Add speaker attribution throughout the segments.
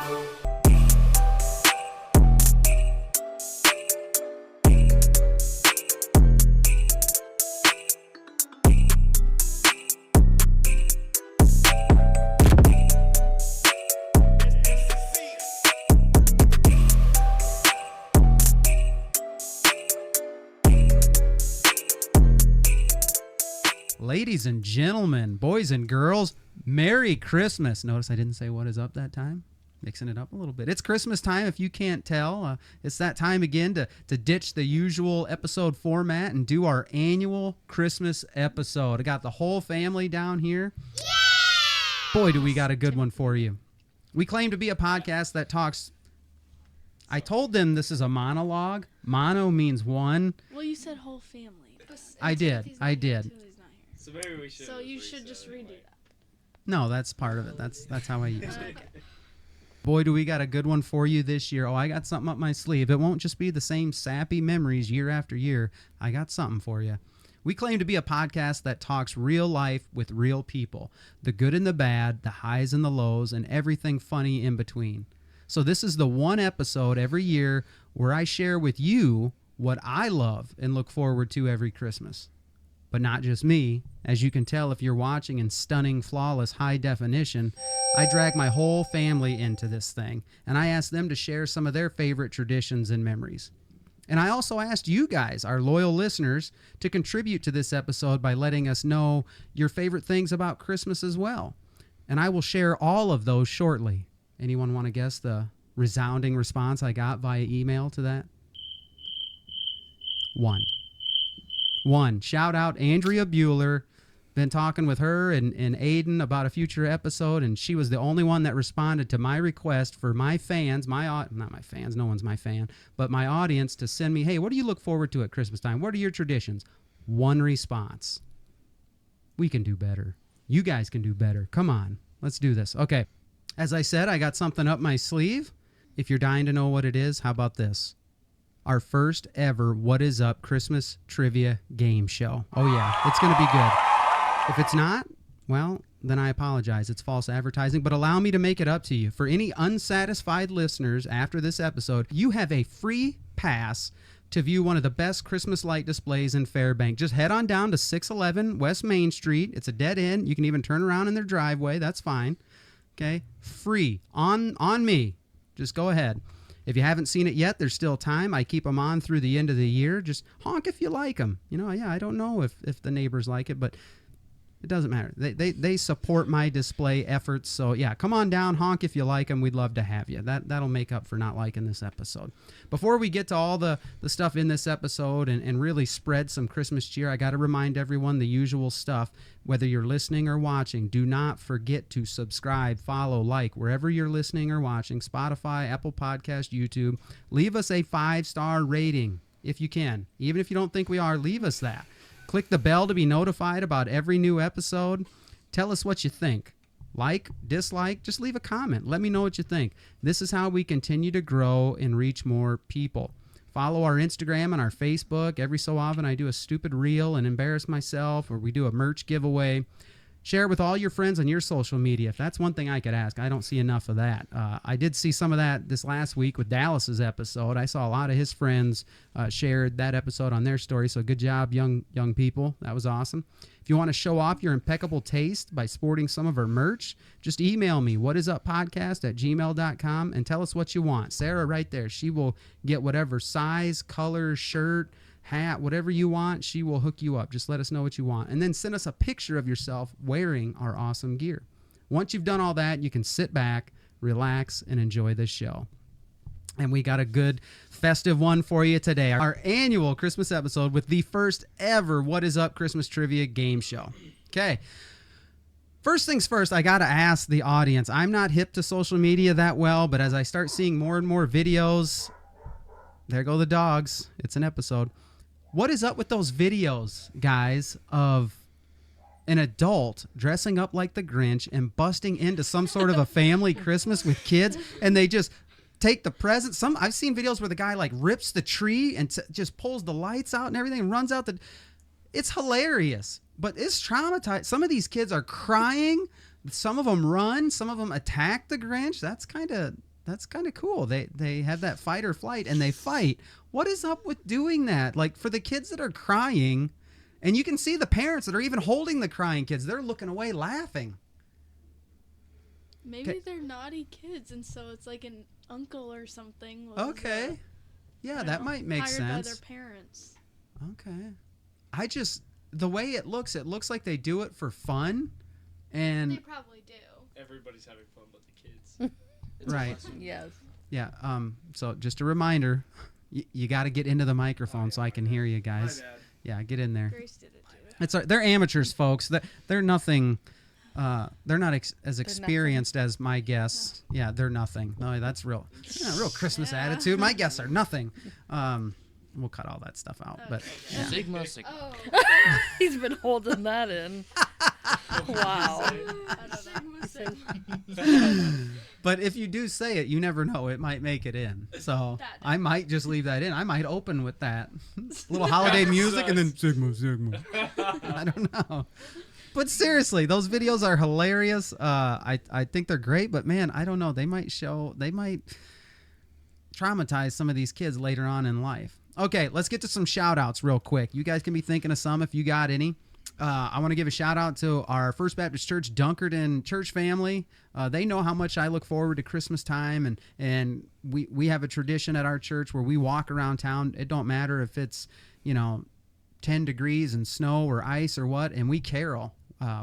Speaker 1: Ladies and gentlemen, boys and girls, Merry Christmas. Notice I didn't say what is up that time. Mixing it up a little bit. It's Christmas time, if you can't tell. It's that time again to ditch the usual episode format and do our annual Christmas episode. I got the whole family down here. Yeah! Boy, do we got a good one for you. We claim to be a podcast that talks... I told them this is a monologue. Mono means one.
Speaker 2: Well, you said whole family.
Speaker 1: I did.
Speaker 3: So maybe we should.
Speaker 2: So you should just redo that.
Speaker 1: No, that's part of it. That's how I use it. Okay. Boy, do we got a good one for you this year. Oh, I got something up my sleeve. It won't just be the same sappy memories year after year. I got something for you. We claim to be a podcast that talks real life with real people. The good and the bad, the highs and the lows, and everything funny in between. So this is the one episode every year where I share with you what I love and look forward to every Christmas. But not just me. As you can tell if you're watching in stunning, flawless, high definition, I drag my whole family into this thing, and I asked them to share some of their favorite traditions and memories. And I also asked you guys, our loyal listeners, to contribute to this episode by letting us know your favorite things about Christmas as well. And I will share all of those shortly. Anyone want to guess the resounding response I got via email to that? One. Shout out Andrea Bueller. Been talking with her and Aiden about a future episode, and she was the only one that responded to my request for my fans, not my fans, no one's my fan, but my audience to send me, hey, what do you look forward to at Christmas time? What are your traditions? One response. We can do better. You guys can do better. Come on. Let's do this. Okay. As I said, I got something up my sleeve. If you're dying to know what it is, how about this? Our first ever What Is Up Christmas Trivia Game Show. Oh, yeah. It's going to be good. If it's not, well, then I apologize. It's false advertising, but allow me to make it up to you. For any unsatisfied listeners after this episode, you have a free pass to view one of the best Christmas light displays in Fairbank. Just head on down to 611 West Main Street. It's a dead end. You can even turn around in their driveway. That's fine. Okay? Free. On me. Just go ahead. If you haven't seen it yet, there's still time. I keep them on through the end of the year. Just honk if you like them. You know, yeah, I don't know if the neighbors like it, but it doesn't matter. They support my display efforts. So, yeah, come on down, honk if you like them. We'd love to have you. That'll make up for not liking this episode. Before we get to all the stuff in this episode and really spread some Christmas cheer, I got to remind everyone the usual stuff. Whether you're listening or watching, do not forget to subscribe, follow, like, wherever you're listening or watching, Spotify, Apple Podcast, YouTube. Leave us a 5-star rating if you can. Even if you don't think we are, leave us that. Click the bell to be notified about every new episode. Tell us what you think. Like, dislike, just leave a comment. Let me know what you think. This is how we continue to grow and reach more people. Follow our Instagram and our Facebook. Every so often I do a stupid reel and embarrass myself, or we do a merch giveaway. Share with all your friends on your social media. If that's one thing I could ask, I don't see enough of that. I did see some of that this last week with Dallas's episode. I saw a lot of his friends shared that episode on their story, so good job, young people. That was awesome. If you want to show off your impeccable taste by sporting some of our merch, just email me, whatisuppodcast@gmail.com, and tell us what you want. Sarah right there, she will get whatever size, color, shirt, hat, whatever you want, she will hook you up. Just let us know what you want. And then send us a picture of yourself wearing our awesome gear. Once you've done all that, you can sit back, relax, and enjoy this show. And we got a good festive one for you today. Our annual Christmas episode with the first ever What Is Up Christmas Trivia Game Show. Okay. First things first, I got to ask the audience. I'm not hip to social media that well, but as I start seeing more and more videos, there go the dogs. It's an episode. What is up with those videos, guys, of an adult dressing up like the Grinch and busting into some sort of a family Christmas with kids, and they just take the presents? I've seen videos where the guy like rips the tree and just pulls the lights out and everything and runs out. It's hilarious, but it's traumatized. Some of these kids are crying. Some of them run. Some of them attack the Grinch. That's kind of that's kind of cool. They have that fight or flight and they fight. What is up with doing that? Like for the kids that are crying, and you can see the parents that are even holding the crying kids, they're looking away laughing.
Speaker 2: Maybe they're naughty kids, and so it's like an uncle or something.
Speaker 1: Okay. Yeah,
Speaker 2: I
Speaker 1: that
Speaker 2: don't know,
Speaker 1: might make
Speaker 2: hired
Speaker 1: sense.
Speaker 2: by their parents.
Speaker 1: Okay. The way it looks like they do it for fun. And
Speaker 2: They probably do.
Speaker 3: Everybody's having fun but the kids. It's a
Speaker 1: Right.
Speaker 3: blessing.
Speaker 4: Yes.
Speaker 1: yeah, so just a reminder, you got to get into the microphone so I can hear you
Speaker 3: My
Speaker 1: guys.
Speaker 3: bad.
Speaker 1: Yeah, get in there.
Speaker 2: Grace did it too.
Speaker 1: They're amateurs, folks. They're nothing. They're not as experienced as my guests. Yeah, they're nothing. No, that's real Christmas
Speaker 2: Yeah.
Speaker 1: attitude. My guests are nothing. We'll cut all that stuff out. But yeah.
Speaker 3: Sigma, Sigma.
Speaker 2: Oh.
Speaker 4: He's been holding that in. Wow.
Speaker 2: I don't know.
Speaker 1: But if you do say it, you never know. It might make it in. So
Speaker 2: That
Speaker 1: I might just leave that in. I might open with that little holiday music and then Sigma. I don't know. But seriously, those videos are hilarious. I think they're great. But man, I don't know. They might traumatize some of these kids later on in life. Okay, let's get to some shout outs real quick. You guys can be thinking of some if you got any. I want to give a shout out to our First Baptist Church Dunkerton church family. They know how much I look forward to Christmas time, and we have a tradition at our church where we walk around town. It don't matter if it's 10 degrees and snow or ice or what, and we carol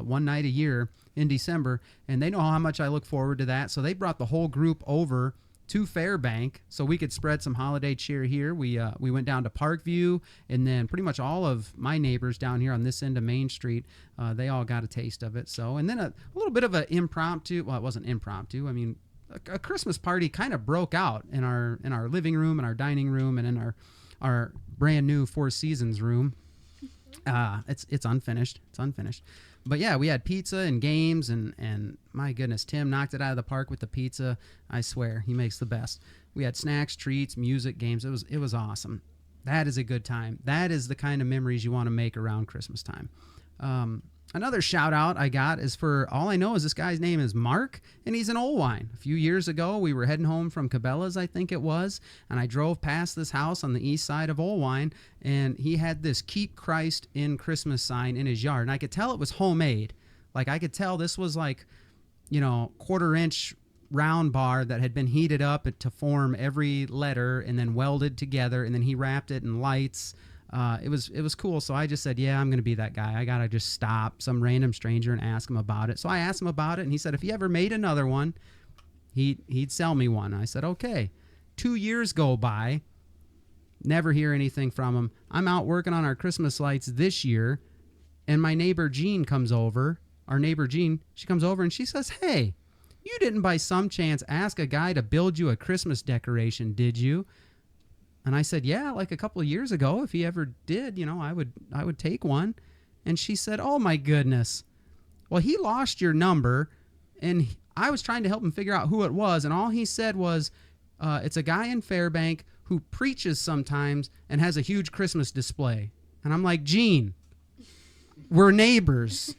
Speaker 1: one night a year in December, and they know how much I look forward to that. So they brought the whole group over to Fairbank so we could spread some holiday cheer here. We went down to Parkview, and then pretty much all of my neighbors down here on this end of Main Street, they all got a taste of it. So, and then a little bit of an impromptu, well, it wasn't impromptu. I mean, a Christmas party kind of broke out in our living room, in our dining room, and in our brand new Four Seasons room. It's unfinished. It's unfinished. But yeah, we had pizza and games, and my goodness, Tim knocked it out of the park with the pizza. I swear, he makes the best. We had snacks, treats, music, games. It was awesome. That is a good time. That is the kind of memories you want to make around Christmas time. Another shout out I got is for, all I know is this guy's name is Mark, and he's in Oldwine. A few years ago, we were heading home from Cabela's, I think it was, and I drove past this house on the east side of Oldwine, and he had this Keep Christ in Christmas sign in his yard, and I could tell it was homemade. Like, I could tell this was like, 1/4-inch round bar that had been heated up to form every letter and then welded together, and then he wrapped it in lights. It was cool. So I just said, yeah, I'm going to be that guy. I got to just stop some random stranger and ask him about it. So I asked him about it, and he said if he ever made another one, he'd sell me one. I said, okay. 2 years go by, never hear anything from him. I'm out working on our Christmas lights this year, and my neighbor Jean comes over. Our neighbor Jean, she comes over and she says, hey, you didn't by some chance ask a guy to build you a Christmas decoration, did you? And I said, yeah, like a couple of years ago, if he ever did, I would take one. And she said, oh my goodness. Well, he lost your number, and I was trying to help him figure out who it was, and all he said was, it's a guy in Fairbank who preaches sometimes and has a huge Christmas display. And I'm like, Gene, we're neighbors.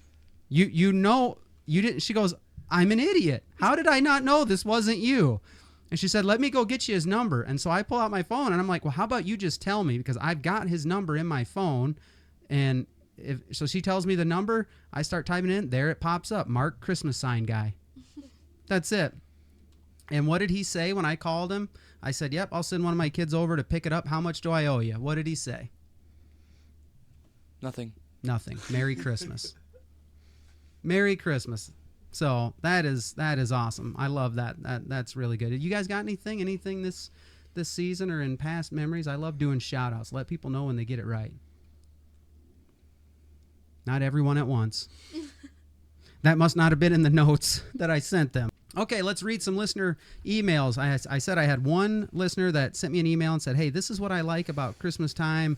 Speaker 1: You know, you didn't. She goes, I'm an idiot. How did I not know this wasn't you? And she said, let me go get you his number. And so I pull out my phone, and I'm like, well, how about you just tell me? Because I've got his number in my phone. And so she tells me the number. I start typing in. There it pops up. Mark, Christmas sign guy. That's it. And what did he say when I called him? I said, yep, I'll send one of my kids over to pick it up. How much do I owe you? What did he say?
Speaker 3: Nothing.
Speaker 1: Nothing. Merry Christmas. Merry Christmas. So that is awesome. I love that. That's really good. You guys got anything this season or in past memories? I love doing shout outs. Let people know when they get it right. Not everyone at once. That must not have been in the notes that I sent them. Okay, let's read some listener emails. I said I had one listener that sent me an email and said, hey, this is what I like about Christmas time.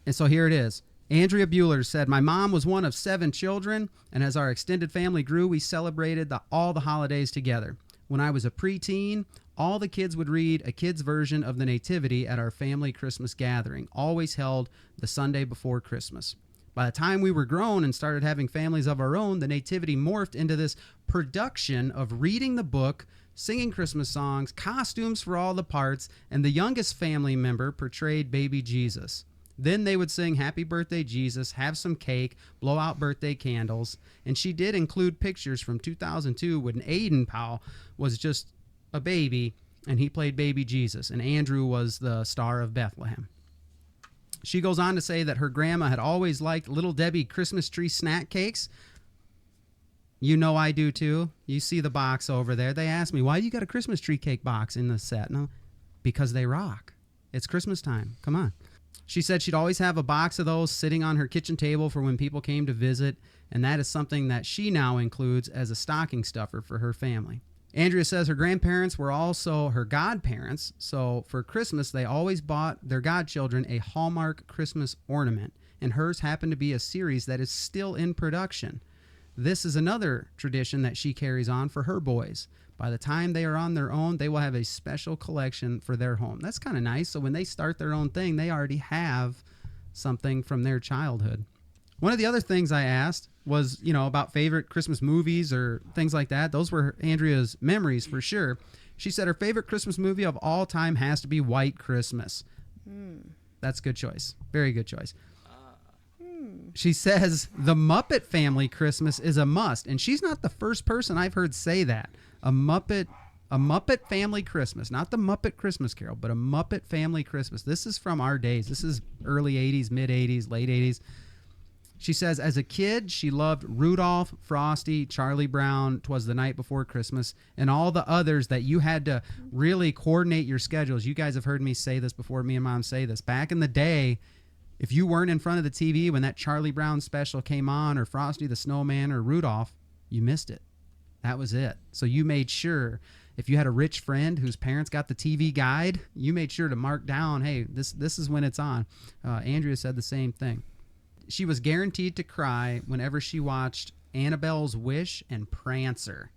Speaker 1: And so here it is. Andrea Bueller said, my mom was one of 7 children, and as our extended family grew, we celebrated all the holidays together. When I was a preteen, all the kids would read a kid's version of the Nativity at our family Christmas gathering, always held the Sunday before Christmas. By the time we were grown and started having families of our own, the nativity morphed into this production of reading the book, singing Christmas songs, costumes for all the parts, and the youngest family member portrayed baby Jesus. Then they would sing Happy Birthday Jesus, have some cake, blow out birthday candles, and she did include pictures from 2002 when Aiden Powell was just a baby and he played baby Jesus, and Andrew was the star of Bethlehem. She goes on to say that her grandma had always liked Little Debbie Christmas tree snack cakes. You know I do too. You see the box over there. They asked me, why do you got a Christmas tree cake box in the set? No, because they rock. It's Christmas time. Come on. She said she'd always have a box of those sitting on her kitchen table for when people came to visit, and that is something that she now includes as a stocking stuffer for her family. Andrea says her grandparents were also her godparents, so for Christmas they always bought their godchildren a Hallmark Christmas ornament, and hers happened to be a series that is still in production. This is another tradition that she carries on for her boys. By the time they are on their own, they will have a special collection for their home. That's kind of nice. So when they start their own thing, they already have something from their childhood. One of the other things I asked was, about favorite Christmas movies or things like that. Those were Andrea's memories for sure. She said her favorite Christmas movie of all time has to be White Christmas. That's a good choice. Very good choice. She says the Muppet Family Christmas is a must, and she's not the first person I've heard say that. A Muppet Family Christmas, not the Muppet Christmas Carol, but a Muppet Family Christmas. This is from our days. This is early 80s, mid 80s, late 80s. She says as a kid, she loved Rudolph, Frosty, Charlie Brown, 'Twas the Night Before Christmas, and all the others that you had to really coordinate your schedules. You guys have heard me say this before. Me and Mom say this. Back in the day, if you weren't in front of the TV when that Charlie Brown special came on, or Frosty the Snowman, or Rudolph, you missed it. That was it. So you made sure, if you had a rich friend whose parents got the TV guide, you made sure to mark down, hey, this is when it's on. Andrea said the same thing. She was guaranteed to cry whenever she watched Annabelle's Wish and Prancer.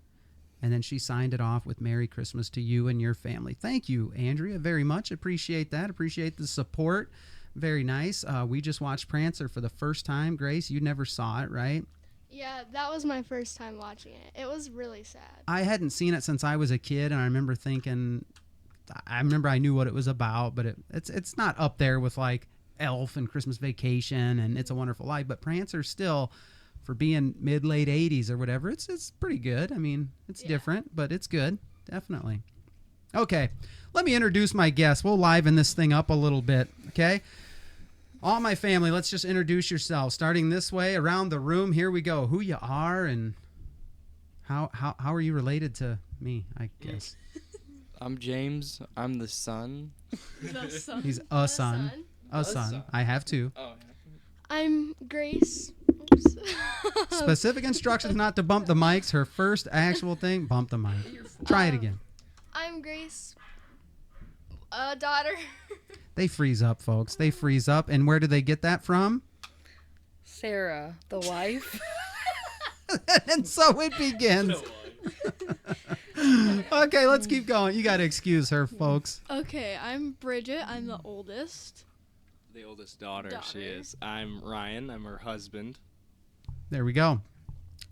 Speaker 1: And then she signed it off with Merry Christmas to you and your family. Thank you, Andrea, very much. Appreciate that. Appreciate the support. Very nice. We just watched Prancer for the first time. Grace, you never saw it, right?
Speaker 2: Yeah, that was my first time watching it. It was really sad.
Speaker 1: I hadn't seen it since I was a kid, and I remember thinking, I knew what it was about, but it's not up there with like Elf and Christmas Vacation and It's a Wonderful Life, but Prancer still, for being mid-late 80s or whatever, it's pretty good. I mean, it's different, but it's good, definitely. Okay, let me introduce my guests. We'll liven this thing up a little bit, okay? All my family, let's just introduce yourselves. Starting this way, around the room, here we go. Who you are and how are you related to me, I guess?
Speaker 5: I'm James. I'm the son.
Speaker 2: The son.
Speaker 1: He's a son. A son. I have two.
Speaker 5: Oh,
Speaker 2: I'm Grace. Oops.
Speaker 1: Specific instructions not to bump the mics. Her first actual thing, bump the mic. Try it again.
Speaker 2: I'm Grace. Daughter.
Speaker 1: They freeze up, folks. They freeze up. And where do they get that from?
Speaker 4: Sarah, the wife.
Speaker 1: And so it begins. Okay, let's keep going. You got to excuse her, folks.
Speaker 2: Okay, I'm Bridget. I'm the oldest.
Speaker 5: the oldest daughter. She is. I'm Ryan. I'm her husband.
Speaker 1: There we go.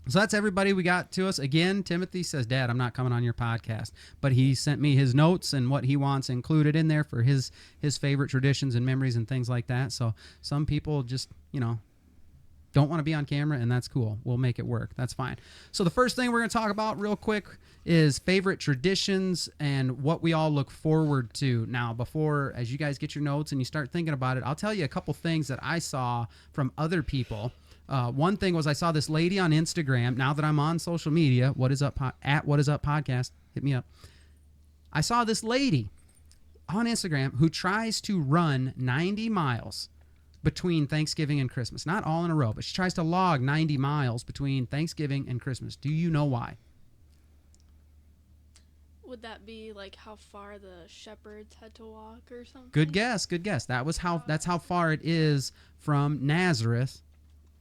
Speaker 1: So that's everybody we got to us. Again, Timothy says, Dad, I'm not coming on your podcast. But he sent me his notes and what he wants included in there for his favorite traditions and memories and things like that. So some people just, don't want to be on camera, and that's cool. We'll make it work. That's fine. So the first thing we're going to talk about real quick is favorite traditions and what we all look forward to. Now, before, as you guys get your notes and you start thinking about it, I'll tell you a couple things that I saw from other people. One thing was I saw this lady on Instagram. Now that I'm on social media, at What Is Up Podcast, hit me up. I saw this lady on Instagram who tries to run 90 miles between Thanksgiving and Christmas. Not all in a row, but she tries to log 90 miles between Thanksgiving and Christmas. Do you know why?
Speaker 2: Would that be like how far the shepherds had to walk or something?
Speaker 1: Good guess. Good guess. That's how far it is from Nazareth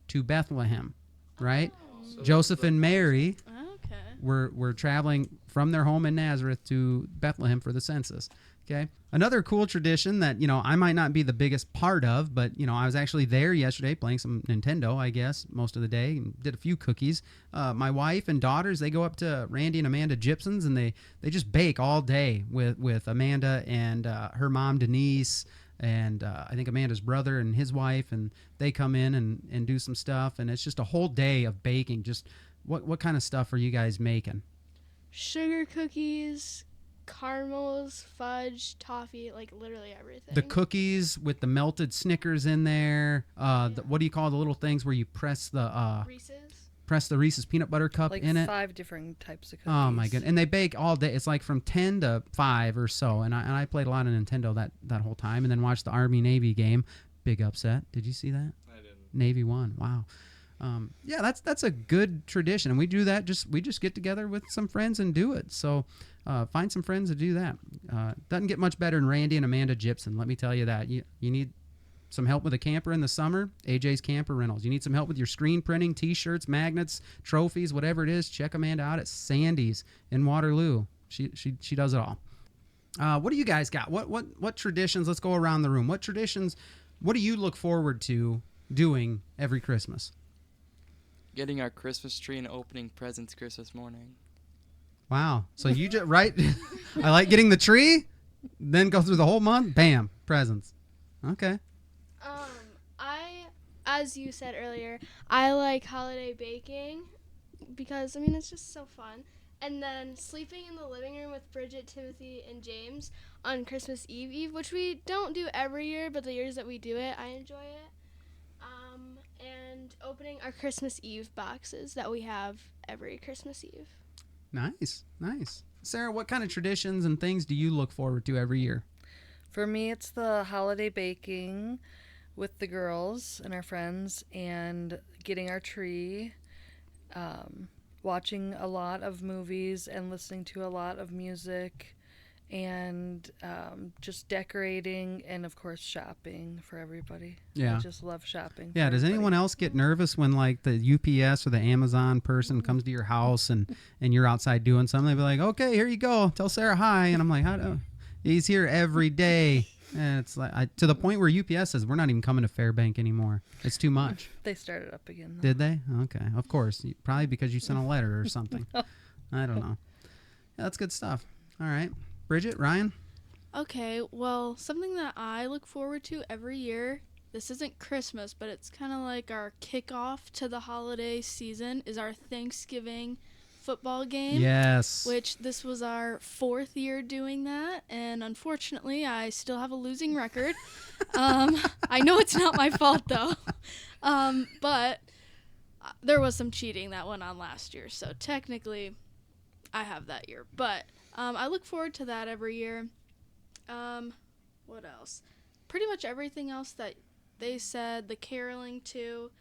Speaker 1: to Bethlehem, right?
Speaker 2: Oh.
Speaker 1: Joseph and Mary
Speaker 2: Okay.
Speaker 1: were traveling from their home in Nazareth to Bethlehem for the census. Okay. Another cool tradition that, I might not be the biggest part of, but, I was actually there yesterday playing some Nintendo, I guess, most of the day, and did a few cookies. My wife and daughters, they go up to Randy and Amanda Gibson's, and they just bake all day with Amanda and her mom, Denise, and I think Amanda's brother and his wife, and they come in and do some stuff, and it's just a whole day of baking. Just what kind of stuff are you guys making?
Speaker 2: Sugar cookies, caramels, fudge, toffee, like literally everything.
Speaker 1: The cookies with the melted Snickers in there. What do you call the little things where you press the Reese's peanut butter cup
Speaker 4: Like
Speaker 1: in it?
Speaker 4: 5 different types of cookies.
Speaker 1: Oh my goodness! And they bake all day. It's like from 10 to 5 or so. And I played a lot of Nintendo that whole time, and then watched the Army Navy game. Big upset. Did you see that?
Speaker 3: I didn't.
Speaker 1: Navy won. Wow. Yeah, that's a good tradition, and we do that. We just get together with some friends and do it. So find some friends to do that. Doesn't get much better than Randy and Amanda Gibson. Let me tell you that. You need some help with a camper in the summer? AJ's Camper Rentals. You need some help with your screen printing, T-shirts, magnets, trophies, whatever it is? Check Amanda out at Sandy's in Waterloo. She does it all. What do you guys got? What traditions? Let's go around the room. What traditions? What do you look forward to doing every Christmas?
Speaker 6: Getting our Christmas tree and opening presents Christmas morning.
Speaker 1: Wow. So you just right? I like getting the tree, then go through the whole month. Bam, presents. Okay.
Speaker 2: As you said earlier, I like holiday baking because it's just so fun. And then sleeping in the living room with Bridget, Timothy, and James on Christmas Eve, which we don't do every year, but the years that we do it, I enjoy it. And opening our Christmas Eve boxes that we have every Christmas Eve.
Speaker 1: Nice. Sarah, what kind of traditions and things do you look forward to every year?
Speaker 4: For me, it's the holiday baking with the girls and our friends and getting our tree, watching a lot of movies and listening to a lot of music, and just decorating, and of course shopping for everybody.
Speaker 1: Yeah.
Speaker 4: I just love shopping.
Speaker 1: Yeah, does anyone else get nervous when like the UPS or the Amazon person comes to your house and you're outside doing something? They be like, "Okay, here you go. Tell Sarah hi." And I'm like, he's here every day. And it's like to the point where UPS says we're not even coming to Fairbank anymore. It's too much.
Speaker 4: They started up again, though.
Speaker 1: Did they? Okay, of course. Probably because you sent a letter or something. I don't know. Yeah, that's good stuff. All right. Bridget, Ryan?
Speaker 2: Okay, well, something that I look forward to every year, this isn't Christmas, but it's kind of like our kickoff to the holiday season, is our Thanksgiving football game.
Speaker 1: Yes.
Speaker 2: Which this was our 4th year doing that, and unfortunately, I still have a losing record. I know it's not my fault, though, but there was some cheating that went on last year, so technically, I have that year, but I look forward to that every year. What else? Pretty much everything else that they said, the caroling too.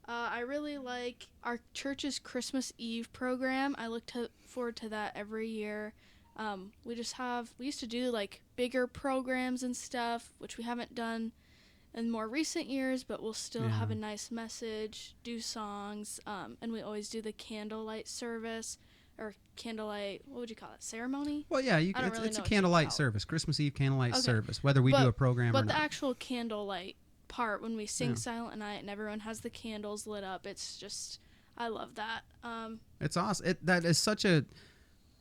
Speaker 2: I really like our church's Christmas Eve program. I look forward to that every year. We used to do like bigger programs and stuff, which we haven't done in more recent years, but we'll still have a nice message, do songs, and we always do the candlelight service. Or candlelight, what would you call it? Ceremony?
Speaker 1: Well, yeah, it's a candlelight service, Christmas Eve candlelight service, whether we do a program or not.
Speaker 2: But the actual candlelight part, when we sing Silent Night and everyone has the candles lit up, it's just, I love that.
Speaker 1: It's awesome. That is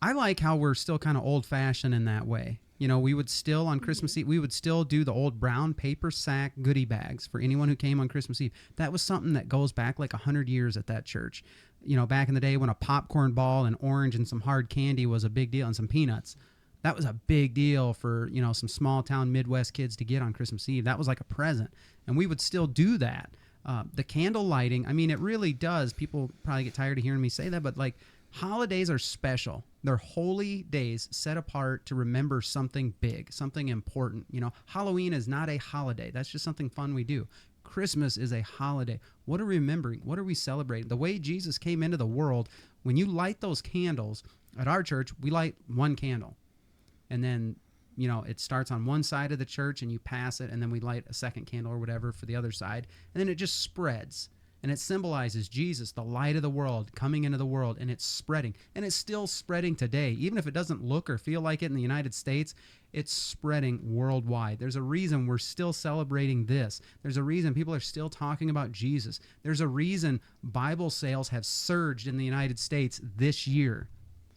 Speaker 1: I like how we're still kind of old-fashioned in that way. We would still, on Christmas Eve, we would still do the old brown paper sack goodie bags for anyone who came on Christmas Eve. That was something that goes back like 100 years at that church. Back in the day when a popcorn ball and orange and some hard candy was a big deal, and some peanuts. That was a big deal for, some small town Midwest kids to get on Christmas Eve. That was like a present. And we would still do that. The candle lighting, it really does. People probably get tired of hearing me say that, but like, holidays are special. They're holy days set apart to remember something big, something important. Halloween is not a holiday. That's just something fun we do. Christmas is a holiday. What are we remembering? What are we celebrating? The way Jesus came into the world, when you light those candles, at our church, we light one candle. And then, it starts on one side of the church and you pass it, and then we light a second candle or whatever for the other side. And then it just spreads. and it symbolizes Jesus, the light of the world, coming into the world, and it's spreading. And it's still spreading today. Even if it doesn't look or feel like it in the United States, it's spreading worldwide. There's a reason we're still celebrating this. There's a reason people are still talking about Jesus. There's a reason Bible sales have surged in the United States this year.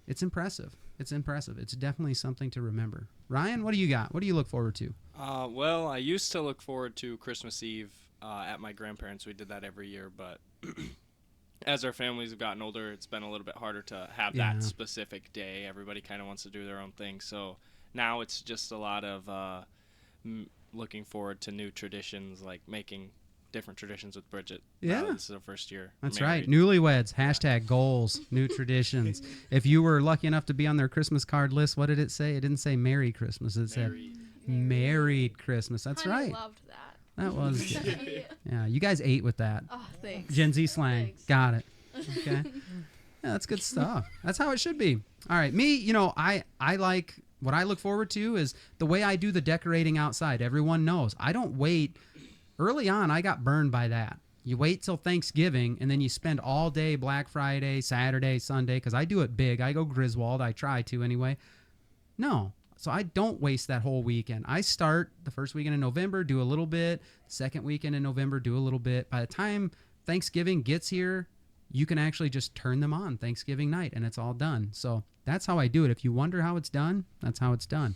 Speaker 1: It's impressive. It's impressive. It's definitely something to remember. Ryan, what do you got? What do you look forward to?
Speaker 5: Well, I used to look forward to Christmas Eve at my grandparents'. We did that every year, but as our families have gotten older, it's been a little bit harder to have
Speaker 1: Yeah.
Speaker 5: that specific day. Everybody kind of wants to do their own thing, so now it's just a lot of looking forward to new traditions, like making different traditions with Bridget.
Speaker 1: Yeah.
Speaker 5: This is our first year.
Speaker 1: That's
Speaker 5: married.
Speaker 1: right. Newlyweds, hashtag goals, new traditions. If you were lucky enough to be on their Christmas card list, what did it say? It didn't say Merry Christmas. It said Married Christmas. That's
Speaker 2: Kinda
Speaker 1: right.
Speaker 2: loved that.
Speaker 1: That was, yeah, you guys ate with that.
Speaker 2: Oh, thanks.
Speaker 1: Gen Z slang.
Speaker 2: Thanks.
Speaker 1: Got it. Okay. Yeah, that's good stuff. That's how it should be. All right. Me, I like, what I look forward to is the way I do the decorating outside. Everyone knows. I don't wait. Early on, I got burned by that. You wait till Thanksgiving, and then you spend all day Black Friday, Saturday, Sunday, because I do it big. I go Griswold. I try to anyway. No. So I don't waste that whole weekend. I start the first weekend in November, do a little bit. Second weekend in November, do a little bit. By the time Thanksgiving gets here, you can actually just turn them on Thanksgiving night, and it's all done. So that's how I do it. If you wonder how it's done, that's how it's done.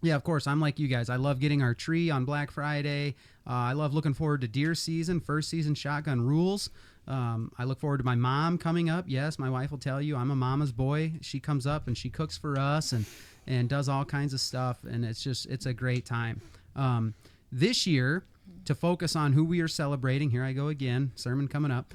Speaker 1: Yeah, of course, I'm like you guys. I love getting our tree on Black Friday. I love looking forward to deer season, first season shotgun rules. I look forward to my mom coming up. Yes, my wife will tell you I'm a mama's boy. She comes up and she cooks for us and does all kinds of stuff, and it's a great time. This year, to focus on who we are celebrating, here I go again, sermon coming up,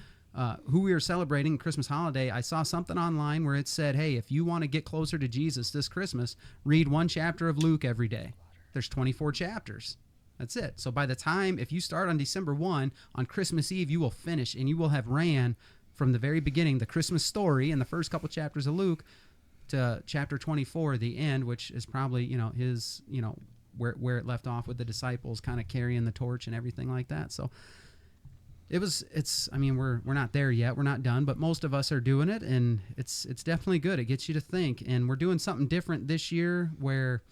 Speaker 1: who we are celebrating Christmas holiday, I saw something online where it said, hey, if you want to get closer to Jesus this Christmas, read one chapter of Luke every day. There's 24 chapters. That's it. So by the time, if you start on December 1, on Christmas Eve, you will finish, and you will have ran from the very beginning, the Christmas story in the first couple chapters of Luke, to chapter 24, the end, which is probably, his, where it left off with the disciples kind of carrying the torch and everything like that. So we're not there yet. We're not done, but most of us are doing it, and it's definitely good. It gets you to think, and we're doing something different this year where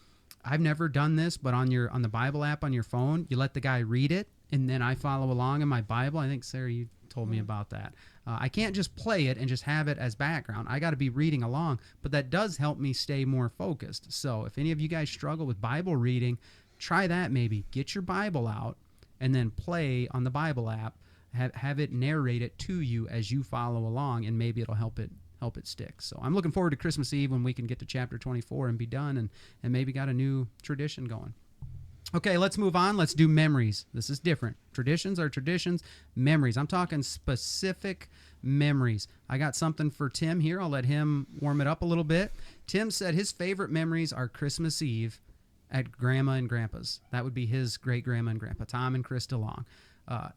Speaker 1: I've never done this, but on the Bible app on your phone, you let the guy read it, and then I follow along in my Bible. I think, Sarah, you told me about that. I can't just play it and just have it as background. I got to be reading along, but that does help me stay more focused. So if any of you guys struggle with Bible reading, try that maybe. Get your Bible out and then play on the Bible app. Have it narrate it to you as you follow along, and maybe it'll help it stick. So I'm looking forward to Christmas Eve when we can get to chapter 24 and be done and maybe got a new tradition going. Okay, let's move on. Let's do memories. This is different. Traditions are traditions. Memories. I'm talking specific memories. I got something for Tim here. I'll let him warm it up a little bit. Tim said his favorite memories are Christmas Eve at Grandma and Grandpa's. That would be his great-grandma and grandpa, Tom and Chris DeLong.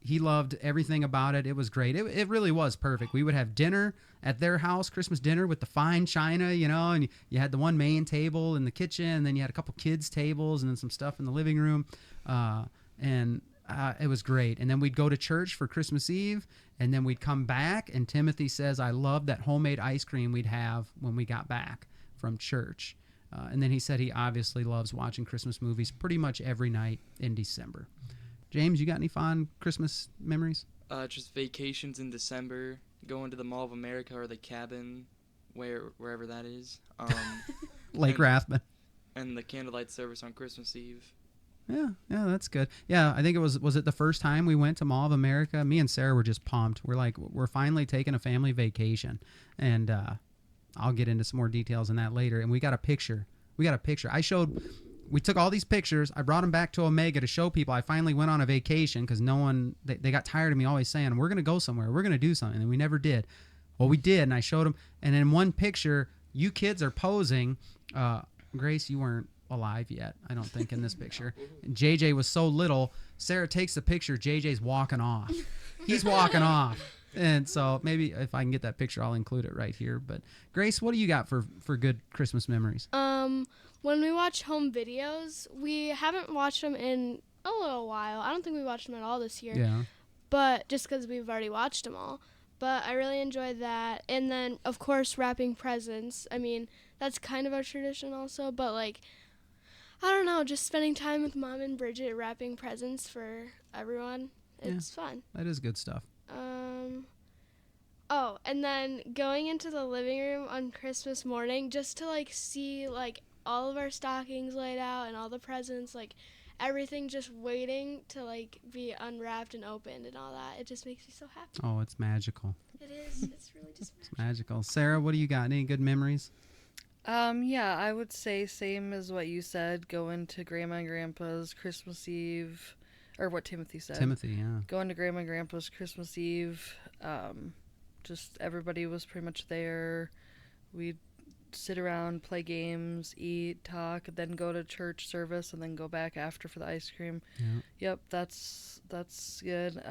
Speaker 1: He loved everything about it. It was great. It really was perfect. We would have dinner at their house, Christmas dinner with the fine china, and you had the one main table in the kitchen, and then you had a couple kids' tables and then some stuff in the living room. It was great. And then we'd go to church for Christmas Eve, and then we'd come back, and Timothy says, I love that homemade ice cream we'd have when we got back from church. And then he said he obviously loves watching Christmas movies pretty much every night in December. James, you got any fond Christmas memories?
Speaker 6: Just vacations in December, going to the Mall of America or the cabin, wherever that is.
Speaker 1: Lake Rathbun.
Speaker 6: And the candlelight service on Christmas Eve.
Speaker 1: Yeah, that's good. Yeah, I think it was it the first time we went to Mall of America? Me and Sarah were just pumped. We're finally taking a family vacation. And I'll get into some more details on that later. And we got a picture. We took all these pictures. I brought them back to Omega to show people I finally went on a vacation because they got tired of me always saying, we're going to go somewhere. We're going to do something. And we never did. Well, we did, and I showed them. And in one picture, you kids are posing. Grace, you weren't alive yet, I don't think, in this picture. And JJ was so little. Sarah takes the picture. JJ's walking off. He's walking off. And so maybe if I can get that picture, I'll include it right here. But Grace, what do you got for good Christmas memories?
Speaker 2: When we watch home videos, we haven't watched them in a little while. I don't think we watched them at all this year.
Speaker 1: Yeah.
Speaker 7: but just because we've already watched them all. But I really enjoyed that. And then, of course, wrapping presents. I mean, that's kind of our tradition also, but like, I don't know, just spending time with Mom and Bridget wrapping presents for everyone. It's fun.
Speaker 1: That is good stuff.
Speaker 7: Oh, and then going into the living room on Christmas morning just to like see like all of our stockings laid out and all the presents, like everything just waiting to like be unwrapped and opened and all that. It just makes me so happy.
Speaker 1: Oh, it's magical.
Speaker 7: It is. It's really just
Speaker 1: It's magical. Sarah, what do you got? Any good memories?
Speaker 4: Yeah, I would say same as what you said, going to Grandma and Grandpa's Christmas Eve, or what Timothy said.
Speaker 1: Timothy, yeah.
Speaker 4: Going to Grandma and Grandpa's Christmas Eve. Just everybody was pretty much there. We'd sit around, play games, eat, talk, then go to church service, and then go back after for the ice cream.
Speaker 1: Yeah.
Speaker 4: Yep, that's good.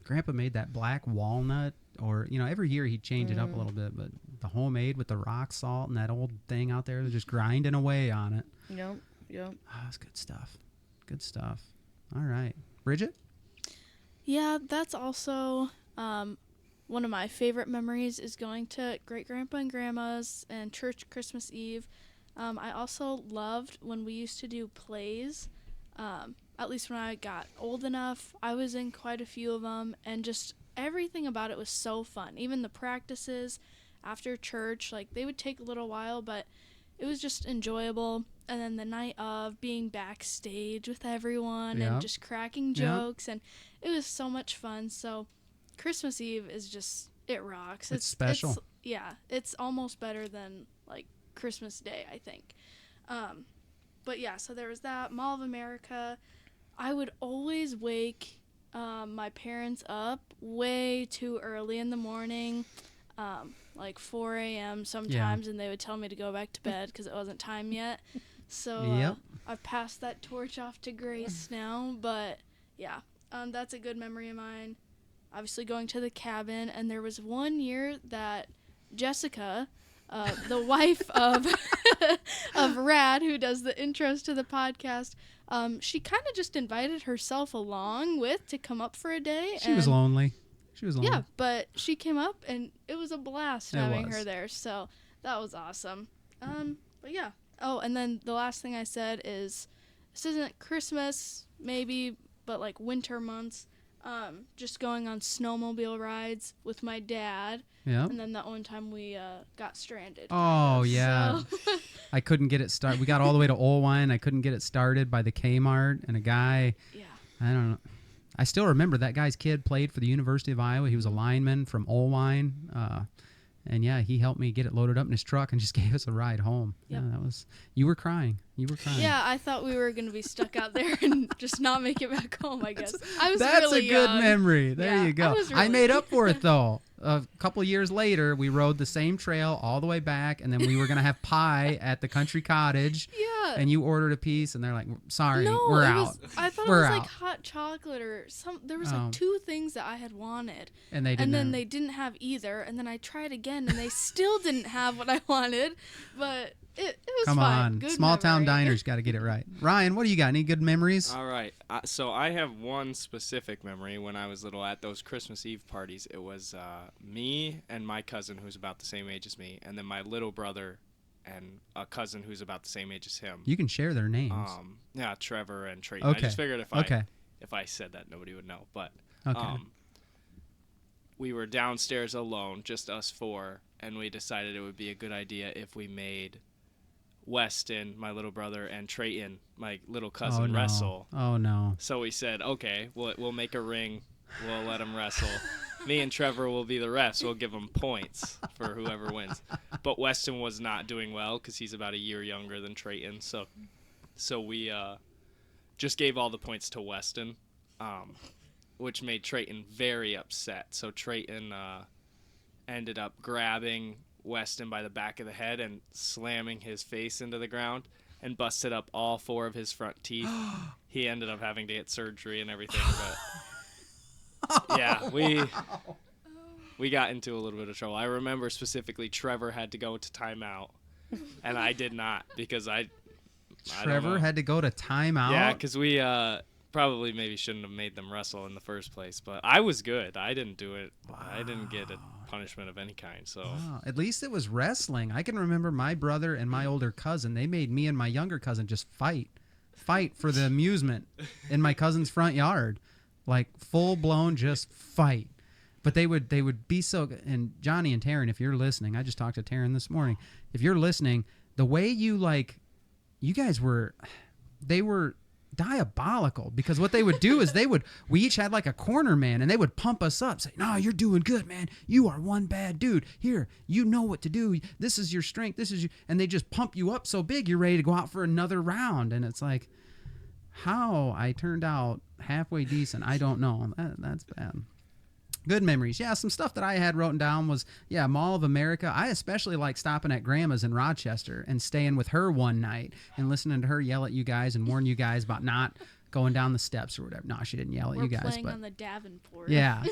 Speaker 1: Grandpa made that black walnut, or every year he'd change it up a little bit, but the homemade with the rock salt and that old thing out there, they're just grinding away on it.
Speaker 4: Yep.
Speaker 1: Oh, that's good stuff. Good stuff. All right, Bridget.
Speaker 2: Yeah, that's also one of my favorite memories is going to great grandpa and grandma's and church Christmas Eve. I also loved when we used to do plays. At least when I got old enough, I was in quite a few of them, and just everything about it was so fun. Even the practices after church, like they would take a little while, but it was just enjoyable. And then the night of being backstage with everyone and just cracking jokes, and it was so much fun. So Christmas Eve is just, it rocks.
Speaker 1: It's special.
Speaker 2: It's almost better than like Christmas Day, I think. But yeah, so there was that. Mall of America. I would always wake my parents up way too early in the morning, like 4 a.m. sometimes, and they would tell me to go back to bed because it wasn't time yet. So I've passed that torch off to Grace now. But yeah, that's a good memory of mine. Obviously going to the cabin, and there was one year that Jessica, the wife of of Rad, who does the intros to the podcast, she kind of just invited herself along to come up for a day.
Speaker 1: She was lonely.
Speaker 2: Yeah, but she came up, and it was a blast having her there. So that was awesome. But yeah. Oh, and then the last thing I said is, this isn't Christmas, maybe, but like winter months. Just going on snowmobile rides with my dad.
Speaker 1: Yeah.
Speaker 2: And then that one time we got stranded.
Speaker 1: Oh, yeah.
Speaker 2: So.
Speaker 1: I couldn't get it started. We got all the way to Olwine. I couldn't get it started by the Kmart, and a guy, I don't know. I still remember that guy's kid played for the University of Iowa. He was a lineman from Olwine. And yeah, he helped me get it loaded up in his truck and just gave us a ride home.
Speaker 2: Yep.
Speaker 1: Yeah, you were crying.
Speaker 2: Yeah, I thought we were going to be stuck out there and just not make it back home, I guess. I was
Speaker 1: That's
Speaker 2: really
Speaker 1: a good
Speaker 2: young.
Speaker 1: memory. There you go.
Speaker 2: I
Speaker 1: made up for it, though. A couple years later, we rode the same trail all the way back, and then we were going to have pie at the country cottage.
Speaker 2: Yeah.
Speaker 1: And you ordered a piece, and they're like, sorry,
Speaker 2: no,
Speaker 1: we're
Speaker 2: it
Speaker 1: out.
Speaker 2: I thought
Speaker 1: We're
Speaker 2: it was
Speaker 1: out.
Speaker 2: like hot chocolate or some. There was like two things that I had wanted.
Speaker 1: And they didn't
Speaker 2: And then
Speaker 1: have-
Speaker 2: they didn't have either. And then I tried again, and they still didn't have what I wanted. But it was
Speaker 1: Come
Speaker 2: fun.
Speaker 1: on.
Speaker 2: Good
Speaker 1: Small town
Speaker 2: memory.
Speaker 1: diners got to get it right. Ryan, what do you got? Any good memories?
Speaker 5: All right. So I have one specific memory when I was little at those Christmas Eve parties. It was me and my cousin, who's about the same age as me, and then my little brother and a cousin who's about the same age as him.
Speaker 1: You can share their names.
Speaker 5: Yeah, Trevor and Trayton.
Speaker 1: Okay.
Speaker 5: I just figured if I said that, nobody would know. But
Speaker 1: Okay.
Speaker 5: we were downstairs alone, just us four, and we decided it would be a good idea if we made Weston, my little brother, and Trayton, my little cousin, wrestle.
Speaker 1: Oh, no.
Speaker 5: So we said, okay, we'll make a ring. We'll let them wrestle. Me and Trevor will be the refs. We'll give them points for whoever wins. But Weston was not doing well because he's about a year younger than Trayton. So we just gave all the points to Weston, which made Trayton very upset. So Trayton ended up grabbing Weston by the back of the head and slamming his face into the ground and busted up all four of his front teeth. He ended up having to get surgery and everything, but yeah, we got into a little bit of trouble. I remember specifically Trevor had to go to timeout, and I did not because I don't
Speaker 1: Trevor
Speaker 5: know.
Speaker 1: had to go to timeout?
Speaker 5: Yeah, because probably maybe shouldn't have made them wrestle in the first place, but I was good. I didn't do it. I didn't get a punishment of any kind. So
Speaker 1: Wow. At least it was wrestling. I can remember my brother and my older cousin. They made me and my younger cousin just fight for the amusement in my cousin's front yard, like full blown just fight. But they would be so. And Johnny and Taryn, if you're listening, I just talked to Taryn this morning. If you're listening, the way you guys were, they were diabolical, because what they would do is we each had like a corner man, and they would pump us up, say, "No, you're doing good, man. You are one bad dude. Here, you know what to do. This is your strength. This is you." And they just pump you up so big you're ready to go out for another round. And it's like, how I turned out halfway decent, I don't know. That's bad. Good memories. Yeah, some stuff that I had written down was, Mall of America. I especially like stopping at Grandma's in Rochester and staying with her one night and listening to her yell at you guys and warn you guys about not going down the steps or whatever. No, she didn't yell at
Speaker 2: We're
Speaker 1: you guys.
Speaker 2: playing
Speaker 1: But
Speaker 2: on the Davenport.
Speaker 1: yeah.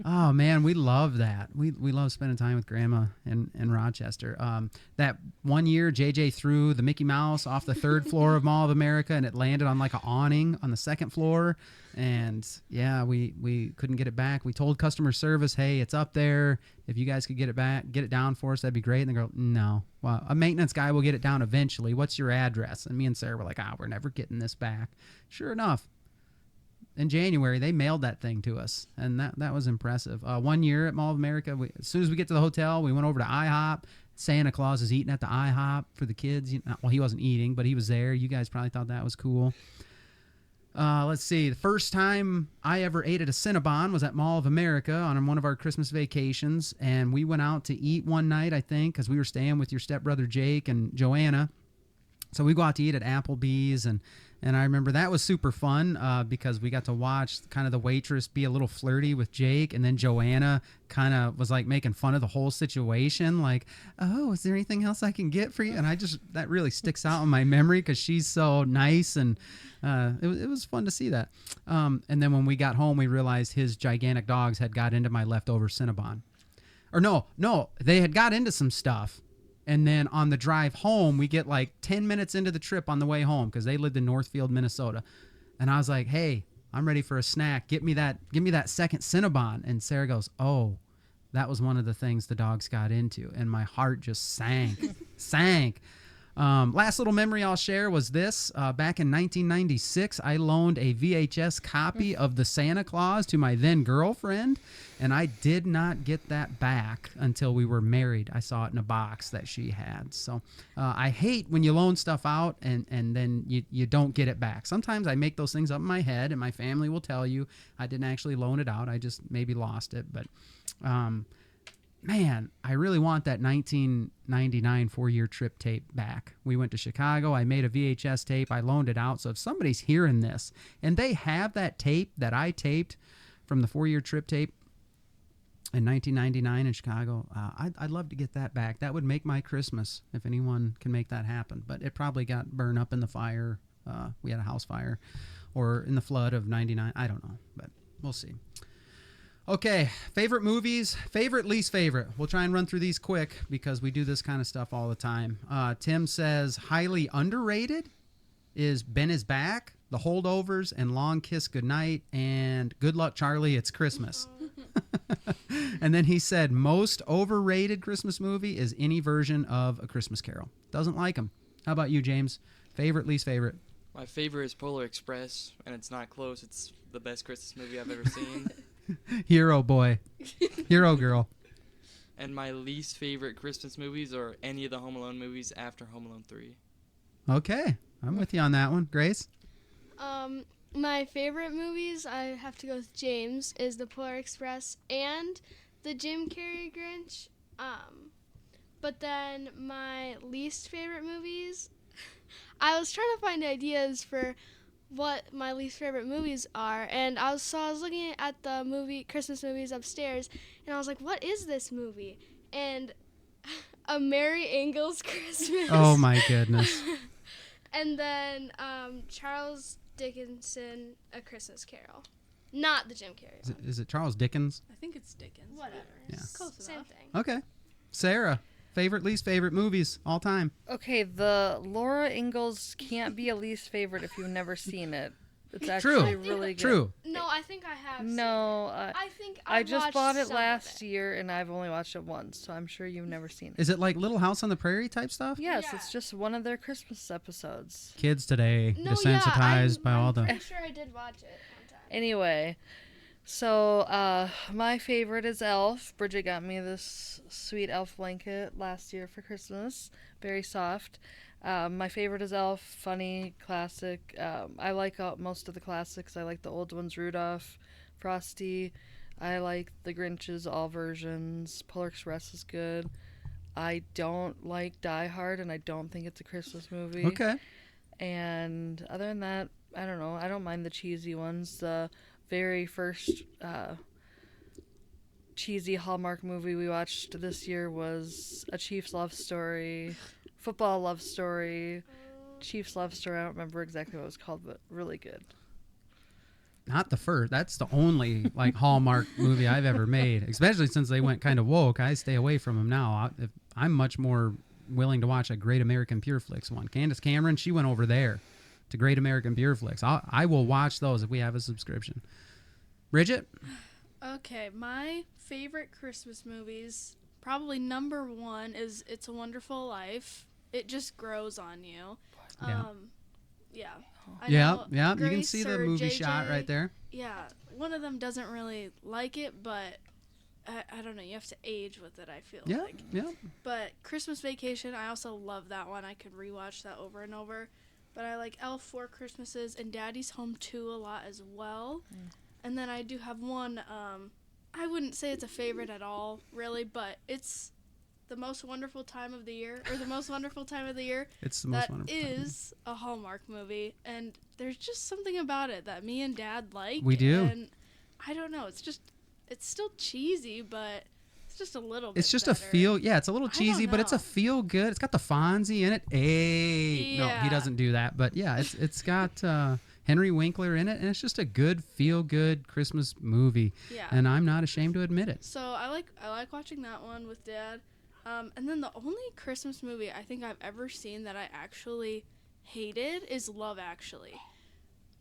Speaker 1: Oh, man, we love that. We love spending time with Grandma in Rochester. That one year, JJ threw the Mickey Mouse off the 3rd floor of Mall of America, and it landed on like an awning on the 2nd floor. And we couldn't get it back. We told customer service, "Hey, it's up there. If you guys could get it down for us, that'd be great." And they go, "No. Well, a maintenance guy will get it down eventually. What's your address?" And me and Sarah were like, "We're never getting this back." Sure enough, in January, they mailed that thing to us, and that was impressive. One year at Mall of America, as soon as we get to the hotel, we went over to IHOP. Santa Claus is eating at the IHOP for the kids. Well, he wasn't eating, but he was there. You guys probably thought that was cool. Let's see. The first time I ever ate at a Cinnabon was at Mall of America on one of our Christmas vacations, and we went out to eat one night, I think, because we were staying with your stepbrother Jake and Joanna. So we go out to eat at Applebee's, and I remember that was super fun because we got to watch kind of the waitress be a little flirty with Jake, and then Joanna kind of was like making fun of the whole situation, like, "Oh, is there anything else I can get for you?" And that really sticks out in my memory because she's so nice, and it was fun to see that. And then when we got home, we realized his gigantic dogs had got into my leftover Cinnabon. Or no, they had got into some stuff. And then on the drive home, we get like 10 minutes into the trip on the way home because they lived in Northfield, Minnesota. And I was like, "Hey, I'm ready for a snack. Give me that second Cinnabon." And Sarah goes, "Oh, that was one of the things the dogs got into." And my heart just sank. Last little memory I'll share was this. Back in 1996, I loaned a VHS copy of The Santa Claus to my then girlfriend, and I did not get that back until we were married. I saw it in a box that she had. So I hate when you loan stuff out and then you don't get it back. Sometimes I make those things up in my head, and my family will tell you I didn't actually loan it out. I just maybe lost it. But man, I really want that 1999 4-year trip tape back. We went to Chicago. I made a VHS tape. I loaned it out. So if somebody's hearing this and they have that tape that I taped from the 4-year trip tape in 1999 in Chicago, I'd love to get that back. That would make my Christmas if anyone can make that happen. But it probably got burned up in the fire. We had a house fire, or in the flood of 99. I don't know, but we'll see. Okay, favorite movies, favorite, least favorite. We'll try and run through these quick because we do this kind of stuff all the time. Tim says highly underrated is Ben is Back, The Holdovers, and Long Kiss Goodnight, and Good Luck Charlie, It's Christmas. And then he said most overrated Christmas movie is any version of A Christmas Carol. Doesn't like them. How about you, James? Favorite, least favorite?
Speaker 6: My favorite is Polar Express, and it's not close. It's the best Christmas movie I've ever seen.
Speaker 1: Hero boy. Hero girl.
Speaker 6: And my least favorite Christmas movies are any of the Home Alone movies after Home Alone 3.
Speaker 1: Okay, I'm with you on that one. Grace?
Speaker 7: My favorite movies, I have to go with James, is The Polar Express and the Jim Carrey Grinch. But then my least favorite movies, I was trying to find ideas for what my least favorite movies are, and I was looking at the Christmas movies upstairs, and I was like, what is this movie? And A Merry Angels Christmas.
Speaker 1: Oh my goodness.
Speaker 7: And then Charles Dickinson, A Christmas Carol. Not the Jim Carrey one.
Speaker 1: Is it Charles Dickens?
Speaker 2: I think it's Dickens.
Speaker 7: Whatever.
Speaker 1: Yeah.
Speaker 2: Close
Speaker 7: Same
Speaker 2: enough.
Speaker 7: thing.
Speaker 1: Okay. Sarah, favorite, least favorite movies all time?
Speaker 4: Okay, the Laura Ingalls can't be a least favorite if you've never seen it. It's
Speaker 1: True.
Speaker 4: actually really good.
Speaker 1: True.
Speaker 7: No, I think I have.
Speaker 4: No,
Speaker 7: seen it. I think
Speaker 4: I
Speaker 7: I've
Speaker 4: just
Speaker 7: watched
Speaker 4: bought it
Speaker 7: some of
Speaker 4: last
Speaker 7: it.
Speaker 4: year and I've only watched it once, so I'm sure you've never seen it.
Speaker 1: Is it like Little House on the Prairie type stuff?
Speaker 4: Yes,
Speaker 7: Yeah.
Speaker 4: it's just one of their Christmas episodes.
Speaker 1: Kids today
Speaker 7: No,
Speaker 1: desensitized by all
Speaker 7: I'm
Speaker 1: the.
Speaker 7: pretty sure I did watch it one time.
Speaker 4: Anyway, so my favorite is Elf. Bridget got me this sweet elf blanket last year for Christmas. Very soft. My favorite is Elf. Funny, classic. I like most of the classics. I like the old ones, Rudolph, Frosty. I like the Grinches, all versions. Polar Express is good. I don't like Die Hard, and I don't think it's a Christmas movie.
Speaker 1: Okay.
Speaker 4: And other than that, I don't know. I don't mind the cheesy ones. The very first cheesy Hallmark movie we watched this year was A Chief's Love Story, Football Love Story, Chief's Love Story. I don't remember exactly what it was called, but really good.
Speaker 1: Not the first. That's the only like Hallmark movie I've ever made. Especially since they went kind of woke, I stay away from them now. I'm much more willing to watch a Great American Pure Flix one. Candace Cameron, she went over there to Great American Pure Flix. I will watch those if we have a subscription. Bridget?
Speaker 2: Okay, my favorite Christmas movies, probably number one is It's a Wonderful Life. It just grows on you.
Speaker 1: Yeah.
Speaker 2: Yeah. I
Speaker 1: Yeah,
Speaker 2: know
Speaker 1: yeah. You can
Speaker 2: Grace
Speaker 1: see the
Speaker 2: or
Speaker 1: movie
Speaker 2: JJ,
Speaker 1: shot right there.
Speaker 2: Yeah, one of them doesn't really like it, but I don't know. You have to age with it, I feel
Speaker 1: Yeah,
Speaker 2: like.
Speaker 1: yeah.
Speaker 2: But Christmas Vacation, I also love that one. I could rewatch that over and over. But I like Elf, Four Christmases, and Daddy's Home 2 a lot as well. And then I do have one, I wouldn't say it's a favorite at all, really, but it's the most wonderful time of the year, or the most wonderful time of the year.
Speaker 1: It's the most
Speaker 2: That
Speaker 1: wonderful time.
Speaker 2: is a Hallmark movie, and there's just something about it that me and Dad like.
Speaker 1: We do.
Speaker 2: And I don't know, it's still cheesy, but it's just a little bit
Speaker 1: It's just
Speaker 2: better.
Speaker 1: a feel. Yeah, it's a little
Speaker 2: I don't
Speaker 1: cheesy, but it's a
Speaker 2: know.
Speaker 1: feel good. It's got the Fonzie in it. Hey, no, he
Speaker 2: Yeah.
Speaker 1: doesn't do that. But yeah, it's got Henry Winkler in it, and it's just a good feel good Christmas movie.
Speaker 2: Yeah.
Speaker 1: And I'm not ashamed to admit it.
Speaker 2: So I like watching that one with Dad. And then the only Christmas movie I think I've ever seen that I actually hated is Love Actually.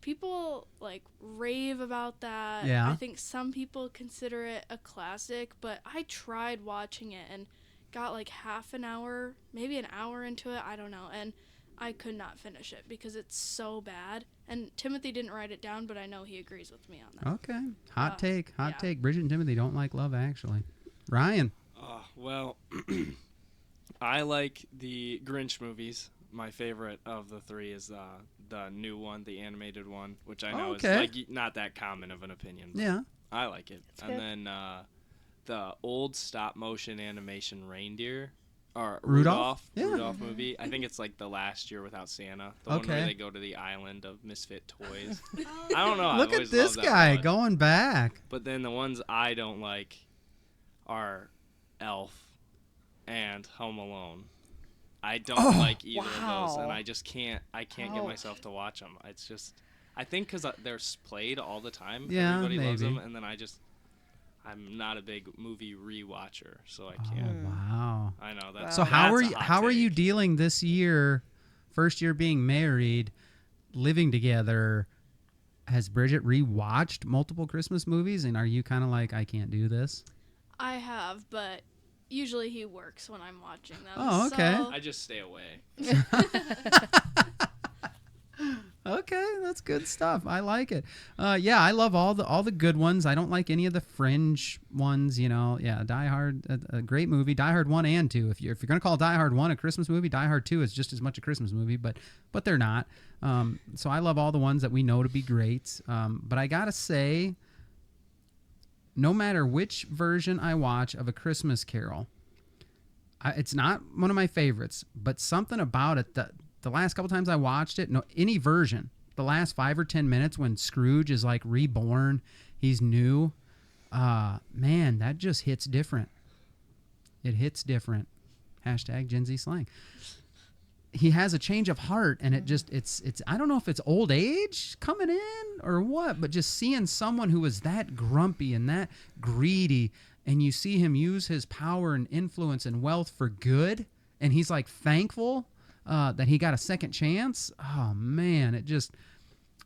Speaker 2: People like rave about that.
Speaker 1: Yeah.
Speaker 2: I think some people consider it a classic, but I tried watching it and got like half an hour, maybe an hour into it, I don't know, and I could not finish it because it's so bad. And Timothy didn't write it down, but I know he agrees with me on that.
Speaker 1: Okay, hot take.
Speaker 2: yeah.
Speaker 1: Bridget and Timothy don't like Love Actually. Ryan.
Speaker 5: Well, I like the Grinch movies. My favorite of the three is the new one, the animated one, which I know
Speaker 1: Okay.
Speaker 5: is like not that common of an opinion. But
Speaker 1: Yeah.
Speaker 5: I like it.
Speaker 4: good.
Speaker 5: And then the old stop motion animation reindeer or
Speaker 1: Rudolph? Yeah.
Speaker 5: Rudolph movie. I think it's like the last year without Santa. The one
Speaker 1: Okay.
Speaker 5: where they go to the island of misfit toys. I don't know. I've
Speaker 1: Look at
Speaker 5: always
Speaker 1: this
Speaker 5: loved that
Speaker 1: guy
Speaker 5: one.
Speaker 1: going back.
Speaker 5: But then the ones I don't like are Elf and Home Alone. I don't like either of those, and
Speaker 4: wow.
Speaker 5: I just can't. I can't get myself to watch them. It's just, I think because they're played all the time.
Speaker 1: Yeah,
Speaker 5: Everybody loves
Speaker 1: maybe.
Speaker 5: them, and then I'm not a big movie rewatcher, so I
Speaker 1: Oh
Speaker 5: can't.
Speaker 1: wow.
Speaker 5: I know that's.
Speaker 1: So how
Speaker 5: that's
Speaker 1: are
Speaker 5: a
Speaker 1: you?
Speaker 5: hot
Speaker 1: How are you
Speaker 5: take.
Speaker 1: dealing this year? First year being married, living together. Has Bridget rewatched multiple Christmas movies, and are you kind of like, I can't do this?
Speaker 2: I have, but usually he works when I'm watching them.
Speaker 1: Oh, okay.
Speaker 2: So
Speaker 5: I just stay away.
Speaker 1: Okay, that's good stuff. I like it. Yeah, I love all the good ones. I don't like any of the fringe ones. You know, yeah, Die Hard, a great movie. Die Hard 1 and 2. If you're gonna call Die Hard 1 a Christmas movie, Die Hard 2 is just as much a Christmas movie, but they're not. So I love all the ones that we know to be great. But I gotta say, no matter which version I watch of A Christmas Carol, it's not one of my favorites, but something about it that the last couple times I watched it, no, any version, the last 5 or 10 minutes when Scrooge is like reborn, he's new, man, that just hits different. It hits different. Hashtag Gen Z slang. He has a change of heart, and it just, it's I don't know if it's old age coming in or what, but just seeing someone who is that grumpy and that greedy, and you see him use his power and influence and wealth for good, and he's like thankful that he got a second chance. Oh man, it just,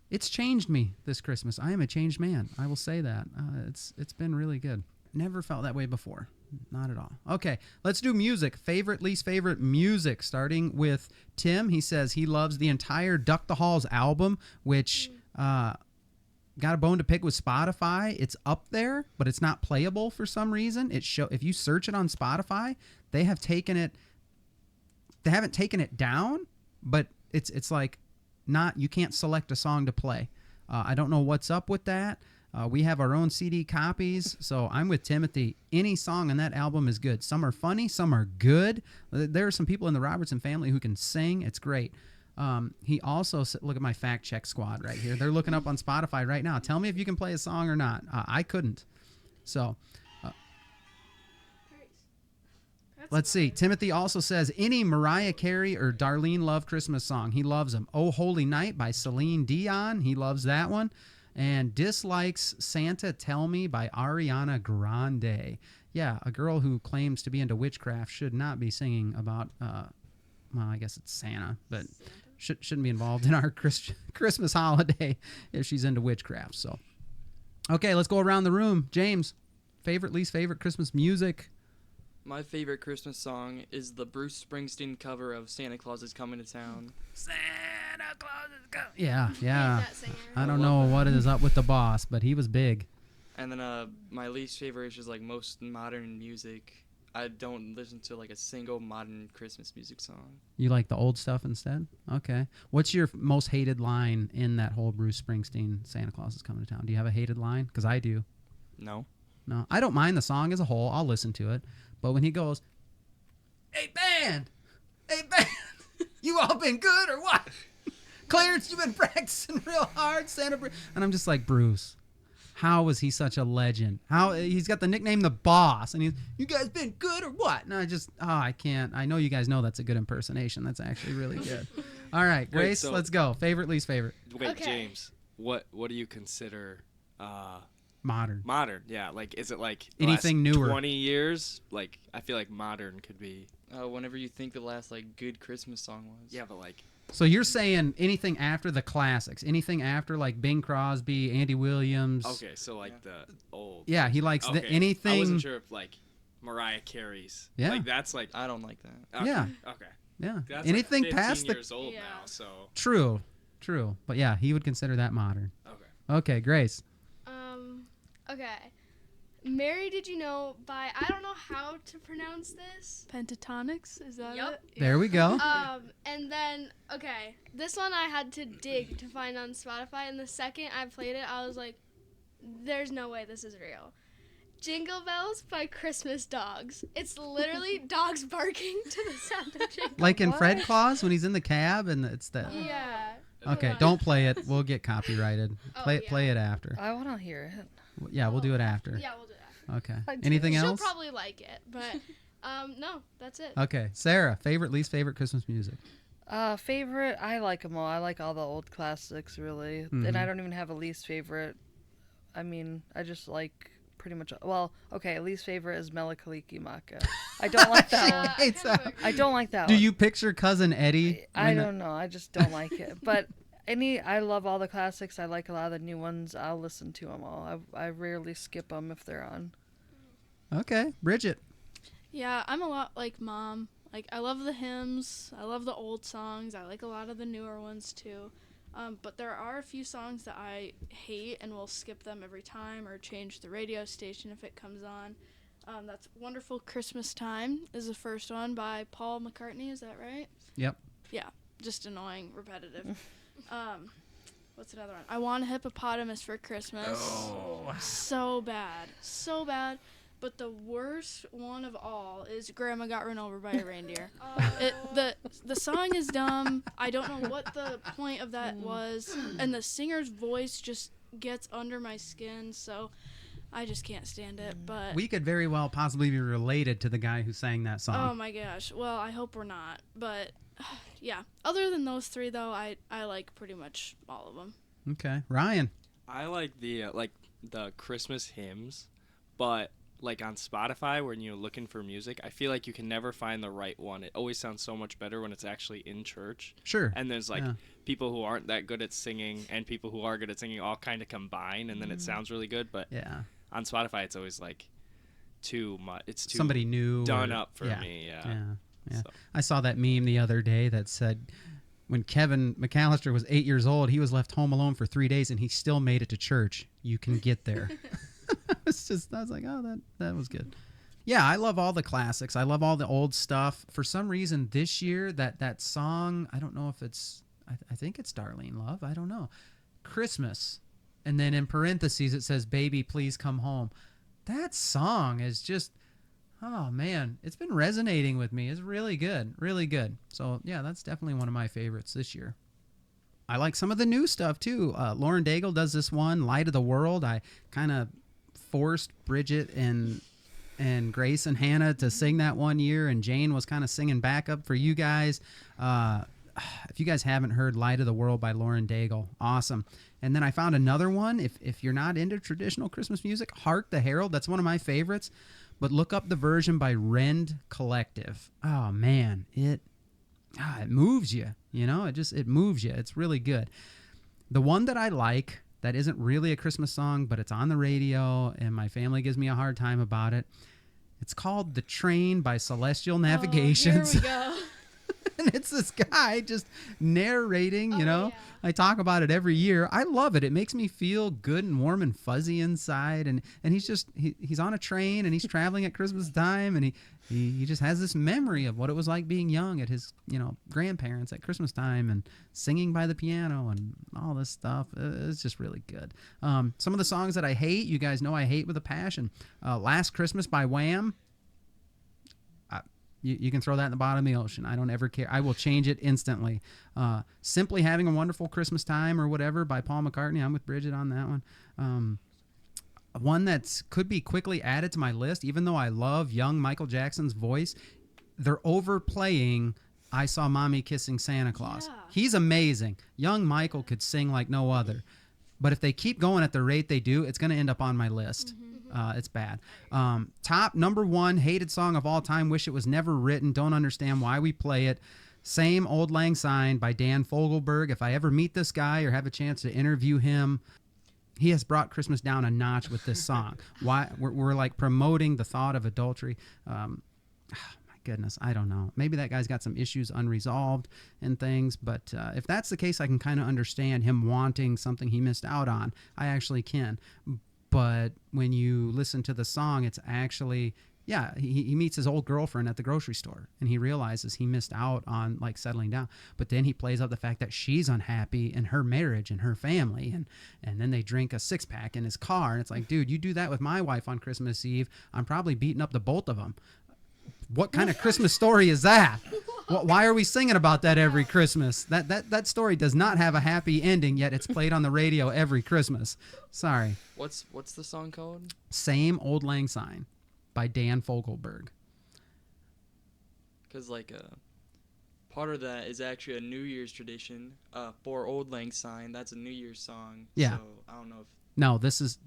Speaker 1: it's changed me this Christmas. I am a changed man. I will say that. It's been really good. Never felt that way before. Not at all. Okay, let's do music. Favorite, least favorite music. Starting with Tim. He says he loves the entire Duck the Halls album, which got a bone to pick with Spotify. It's up there, but it's not playable for some reason. If you search it on Spotify, they haven't taken it down, but it's like not, you can't select a song to play. I don't know what's up with that. We have our own CD copies, so I'm with Timothy. Any song on that album is good. Some are funny, some are good. There are some people in the Robertson family who can sing. It's great. He also, look at my fact check squad right here. They're looking up on Spotify right now. Tell me if you can play a song or not. I couldn't. So let's see. Timothy also says any Mariah Carey or Darlene Love Christmas song. He loves them. Oh Holy Night by Celine Dion. He loves that one. And dislikes Santa Tell Me by Ariana Grande. Yeah, a girl who claims to be into witchcraft should not be singing about, well, I guess it's Santa, but shouldn't be involved in our Christmas holiday if she's into witchcraft. So, okay, let's go around the room. James, favorite, least favorite Christmas music?
Speaker 6: My favorite Christmas song is the Bruce Springsteen cover of Santa Claus is Coming to Town.
Speaker 1: Santa Claus is coming. Yeah, yeah.
Speaker 7: That singer.
Speaker 1: I don't know what is up with the boss, but he was big.
Speaker 6: And then my least favorite is just like most modern music. I don't listen to like a single modern Christmas music song.
Speaker 1: You like the old stuff instead? Okay. What's your most hated line in that whole Bruce Springsteen Santa Claus is Coming to Town? Do you have a hated line? Because I do.
Speaker 6: No.
Speaker 1: No, I don't mind the song as a whole. I'll listen to it. But when he goes, hey, band, you all been good or what? Clarence, you been practicing real hard, Santa. And I'm just like, Bruce, how was he such a legend? How he's got the nickname the Boss, and you guys been good or what? And I can't. I know you guys know that's a good impersonation. That's actually really good. All right, Grace,
Speaker 5: so-
Speaker 1: let's go. Favorite, least favorite.
Speaker 5: Wait,
Speaker 7: Okay.
Speaker 5: James, what do you consider
Speaker 1: Modern.
Speaker 5: modern? Yeah, like is it like
Speaker 1: Anything
Speaker 5: last
Speaker 1: newer?
Speaker 5: 20 years? Like I feel like modern could be.
Speaker 6: Whenever you think the last like good Christmas song was.
Speaker 5: Yeah, but like
Speaker 1: So you're saying anything after the classics, anything after like Bing Crosby, Andy Williams.
Speaker 5: okay, so like the old.
Speaker 1: Yeah, he likes
Speaker 5: Okay.
Speaker 1: the anything.
Speaker 5: I wasn't sure if like Mariah Carey's.
Speaker 1: Yeah.
Speaker 5: Like that's like.
Speaker 6: I don't like that.
Speaker 5: Okay,
Speaker 1: Yeah.
Speaker 5: Okay.
Speaker 1: Yeah.
Speaker 5: That's
Speaker 1: Anything
Speaker 5: like 15
Speaker 1: past the
Speaker 5: years old
Speaker 2: Yeah.
Speaker 5: now, so
Speaker 1: True. But yeah, he would consider that modern.
Speaker 5: okay.
Speaker 1: Okay, Grace.
Speaker 7: Okay. Mary, Did You Know by, I don't know how to pronounce this.
Speaker 2: Pentatonics, is that
Speaker 7: Yup.
Speaker 2: it?
Speaker 1: There we go.
Speaker 7: And then, okay, this one I had to dig to find on Spotify, and the second I played it, I was like, there's no way this is real. Jingle Bells by Christmas Dogs. It's literally dogs barking to the sound of jingle.
Speaker 1: Like in
Speaker 4: What?
Speaker 1: Fred Claus when he's in the cab and it's the.
Speaker 7: Yeah.
Speaker 1: Okay,
Speaker 7: on.
Speaker 1: don't play it. We'll get copyrighted.
Speaker 7: Oh,
Speaker 1: Play
Speaker 7: yeah.
Speaker 1: play it after.
Speaker 4: I want to hear it.
Speaker 1: Yeah, we'll do it after.
Speaker 7: Yeah, we'll do that.
Speaker 1: Okay.
Speaker 4: I do.
Speaker 1: Anything
Speaker 7: She'll
Speaker 1: else?
Speaker 7: probably like it, but no, that's it.
Speaker 1: Okay, Sarah. Favorite, least favorite Christmas music.
Speaker 4: Favorite, I like them all. I like all the old classics, really. And I don't even have a least favorite. I mean, I just like pretty much. Well, okay, least favorite is Melakaliki Maka. I don't like that one.
Speaker 1: Hey,
Speaker 7: kind of
Speaker 1: Sarah.
Speaker 7: agree.
Speaker 4: I don't like that
Speaker 1: Do
Speaker 4: one.
Speaker 1: you picture cousin Eddie?
Speaker 4: I
Speaker 1: when the-
Speaker 4: don't know. I just don't like it. But I love all the classics. I like a lot of the new ones. I'll listen to them all. I rarely skip them if they're on.
Speaker 1: Okay, Bridget.
Speaker 2: Yeah, I'm a lot like Mom. Like, I love the hymns. I love the old songs. I like a lot of the newer ones, too. But there are a few songs that I hate and will skip them every time or change the radio station if it comes on. That's Wonderful Christmas Time is the first one by Paul McCartney. Is that right?
Speaker 1: Yep.
Speaker 2: Yeah, just annoying, repetitive. What's another one? I Want a Hippopotamus for Christmas.
Speaker 1: Oh.
Speaker 2: So bad. So bad. But the worst one of all is Grandma Got Run Over by a Reindeer. The song is dumb. I don't know what the point of that was. And the singer's voice just gets under my skin, so I just can't stand it. But
Speaker 1: We could very well possibly be related to the guy who sang that
Speaker 2: oh
Speaker 1: song.
Speaker 2: my gosh. Well, I hope we're not. But yeah. Other than those three, though, I like pretty much all of them.
Speaker 1: Okay, Ryan.
Speaker 5: I like the Christmas hymns, but like on Spotify when you're looking for music, I feel like you can never find the right one. It always sounds so much better when it's actually in church.
Speaker 1: Sure.
Speaker 5: And there's like
Speaker 1: Yeah.
Speaker 5: people who aren't that good at singing and people who are good at singing all kind of combine, and then it sounds really good. But
Speaker 1: Yeah.
Speaker 5: on Spotify, it's always like too much. It's too
Speaker 1: Somebody new.
Speaker 5: done
Speaker 1: or-
Speaker 5: up for
Speaker 1: yeah.
Speaker 5: me. Yeah.
Speaker 1: Yeah. Yeah.
Speaker 5: So.
Speaker 1: I saw that meme the other day that said when Kevin McAllister was 8 years old, he was left home alone for 3 days and he still made it to church. You can get there. It's just, I was like, oh, that was good. Yeah, I love all the classics. I love all the old stuff. For some reason this year, that song, I don't know if it's, I think it's Darlene Love. I don't know. Christmas. And then in parentheses, it says, Baby, Please Come Home. That song is just, oh man, it's been resonating with me. It's really good, really good. So yeah, that's definitely one of my favorites this year. I like some of the new stuff too. Lauren Daigle does this one, Light of the World. I kind of forced Bridget and Grace and Hannah to sing that one year, and Jane was kind of singing backup for you guys. If you guys haven't heard Light of the World by Lauren Daigle, awesome. And then I found another one. If you're not into traditional Christmas music, Hark the Herald. That's one of my favorites. But look up the version by Rend Collective. Oh man, it moves you. You know, it moves you. It's really good. The one that I like that isn't really a Christmas song, but it's on the radio, and my family gives me a hard time about it. It's called "The Train" by Celestial Navigations.
Speaker 7: Oh, here we go.
Speaker 1: And it's this guy just narrating, you
Speaker 7: Oh,
Speaker 1: know.
Speaker 7: yeah.
Speaker 1: I talk about it every year. I love it. It makes me feel good and warm and fuzzy inside. And he's on a train and he's traveling at Christmas time, and he just has this memory of what it was like being young at his, grandparents at Christmas time and singing by the piano and all this stuff. It's just really good. Some of the songs that I hate, you guys know I hate with a passion. Last Christmas by Wham. You can throw that in the bottom of the ocean. I don't ever care. I will change it instantly. Simply Having a Wonderful Christmas Time or whatever by Paul McCartney. I'm with Bridget on that one. One that could be quickly added to my list, even though I love young Michael Jackson's voice. They're overplaying I Saw Mommy Kissing Santa Claus.
Speaker 7: Yeah.
Speaker 1: He's amazing. Young Michael could sing like no other. But if they keep going at the rate they do, it's going to end up on my list. It's bad. Top number one hated song of all time. Wish it was never written. Don't understand why we play it. Same Old Lang Syne by Dan Fogelberg. If I ever meet this guy or have a chance to interview him, he has brought Christmas down a notch with this song. Why we're like promoting the thought of adultery. My goodness, I don't know. Maybe that guy's got some issues unresolved and things, but if that's the case, I can kind of understand him wanting something he missed out on. I actually can. But when you listen to the song, it's actually, he meets his old girlfriend at the grocery store and he realizes he missed out on like settling down. But then he plays up the fact that she's unhappy in her marriage and her family. And then they drink a 6-pack in his car. And it's like, dude, you do that with my wife on Christmas Eve, I'm probably beating up the both of them. What kind of Christmas story is that? Why are we singing about that every Christmas? That story does not have a happy ending, yet it's played on the radio every Christmas. Sorry.
Speaker 6: What's the song called?
Speaker 1: Same Old Lang Syne by Dan Fogelberg.
Speaker 6: Because part of that is actually a New Year's tradition. For Old Lang Syne, that's a New Year's song.
Speaker 1: Yeah.
Speaker 6: So I don't know if
Speaker 1: No, this is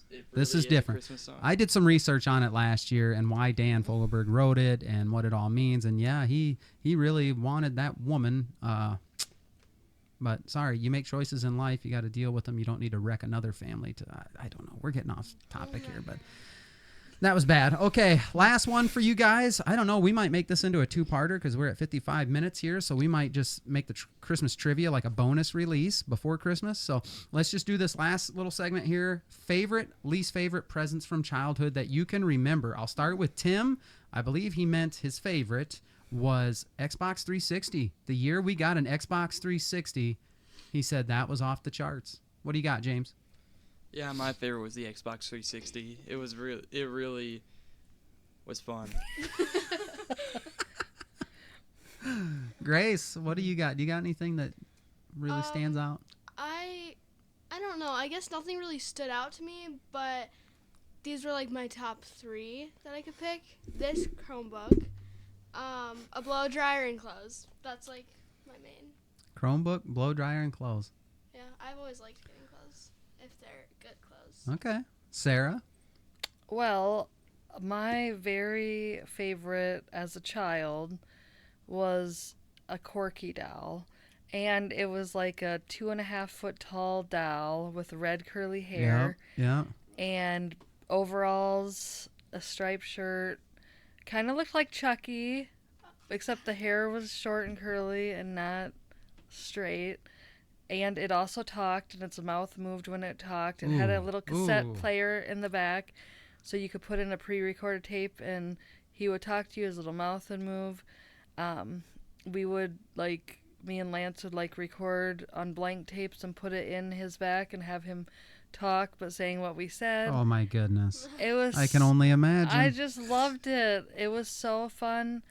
Speaker 6: it
Speaker 1: this
Speaker 6: really
Speaker 1: is
Speaker 6: a
Speaker 1: different.
Speaker 6: Christmas song.
Speaker 1: I did some research on it last year and why Dan Fogelberg wrote it and what it all means. And yeah, he really wanted that woman. But sorry, you make choices in life. You got to deal with them. You don't need to wreck another family. I don't know. We're getting off topic here, but that was bad. Okay, last one for you guys. I don't know. We might make this into a 2-parter because we're at 55 minutes here. So we might just make the Christmas trivia like a bonus release before Christmas. So let's just do this last little segment here. Favorite, least favorite presents from childhood that you can remember. I'll start with Tim. I believe he meant his favorite was Xbox 360. The year we got an Xbox 360, he said that was off the charts. What do you got, James?
Speaker 6: Yeah, my favorite was the Xbox 360. It really was fun.
Speaker 1: Grace, what do you got? Do you got anything that really stands out?
Speaker 7: I don't know. I guess nothing really stood out to me, but these were like my top 3 that I could pick. This Chromebook, a blow dryer and clothes. That's like my main.
Speaker 1: Chromebook, blow dryer, and clothes.
Speaker 7: Yeah, I've always liked getting clothes if they're good clothes.
Speaker 1: Okay. Sarah?
Speaker 4: Well, My very favorite as a child was a Corky doll. And it was like a 2.5 foot tall doll with red curly hair
Speaker 1: Yeah.
Speaker 4: and overalls, a striped shirt. Kind of looked like Chucky, except the hair was short and curly and not straight. And it also talked, and its mouth moved when it talked, and had a
Speaker 1: Ooh,
Speaker 4: little cassette
Speaker 1: ooh.
Speaker 4: player in the back, so you could put in a pre-recorded tape, and he would talk to you. His little mouth would move. We would me and Lance would record on blank tapes and put it in his back and have him talk, but saying what we said.
Speaker 1: Oh my goodness.
Speaker 4: It was.
Speaker 1: I can only imagine.
Speaker 4: I just loved it. It was so fun,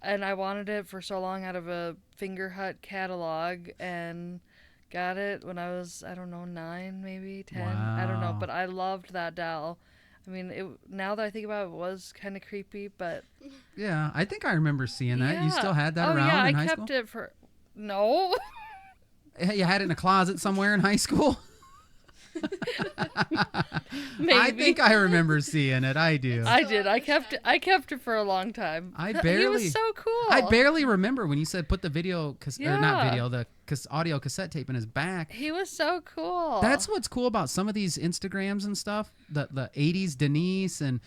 Speaker 4: and I wanted it for so long out of a Finger Hut catalog, and got it when I was, I don't know, 9, maybe 10. I don't know,
Speaker 1: Wow.
Speaker 4: but I loved that doll. I mean, now that I think about it, it was kind of creepy, but
Speaker 1: Yeah, I think I remember seeing that. You
Speaker 4: yeah.
Speaker 1: still had that
Speaker 4: oh,
Speaker 1: around
Speaker 4: yeah,
Speaker 1: in
Speaker 4: I
Speaker 1: high
Speaker 4: kept
Speaker 1: school?
Speaker 4: it for. No.
Speaker 1: You had it in a closet somewhere in high school?
Speaker 4: Maybe.
Speaker 1: I think I remember seeing it. I do.
Speaker 4: I did. I kept it for a long time.
Speaker 1: I
Speaker 4: He
Speaker 1: barely-
Speaker 4: was so cool.
Speaker 1: I barely remember when you said put the video, or not
Speaker 4: Yeah.
Speaker 1: video, the audio cassette tape in his back.
Speaker 4: He was so cool.
Speaker 1: That's what's cool about some of these Instagrams and stuff. The 80s Denise and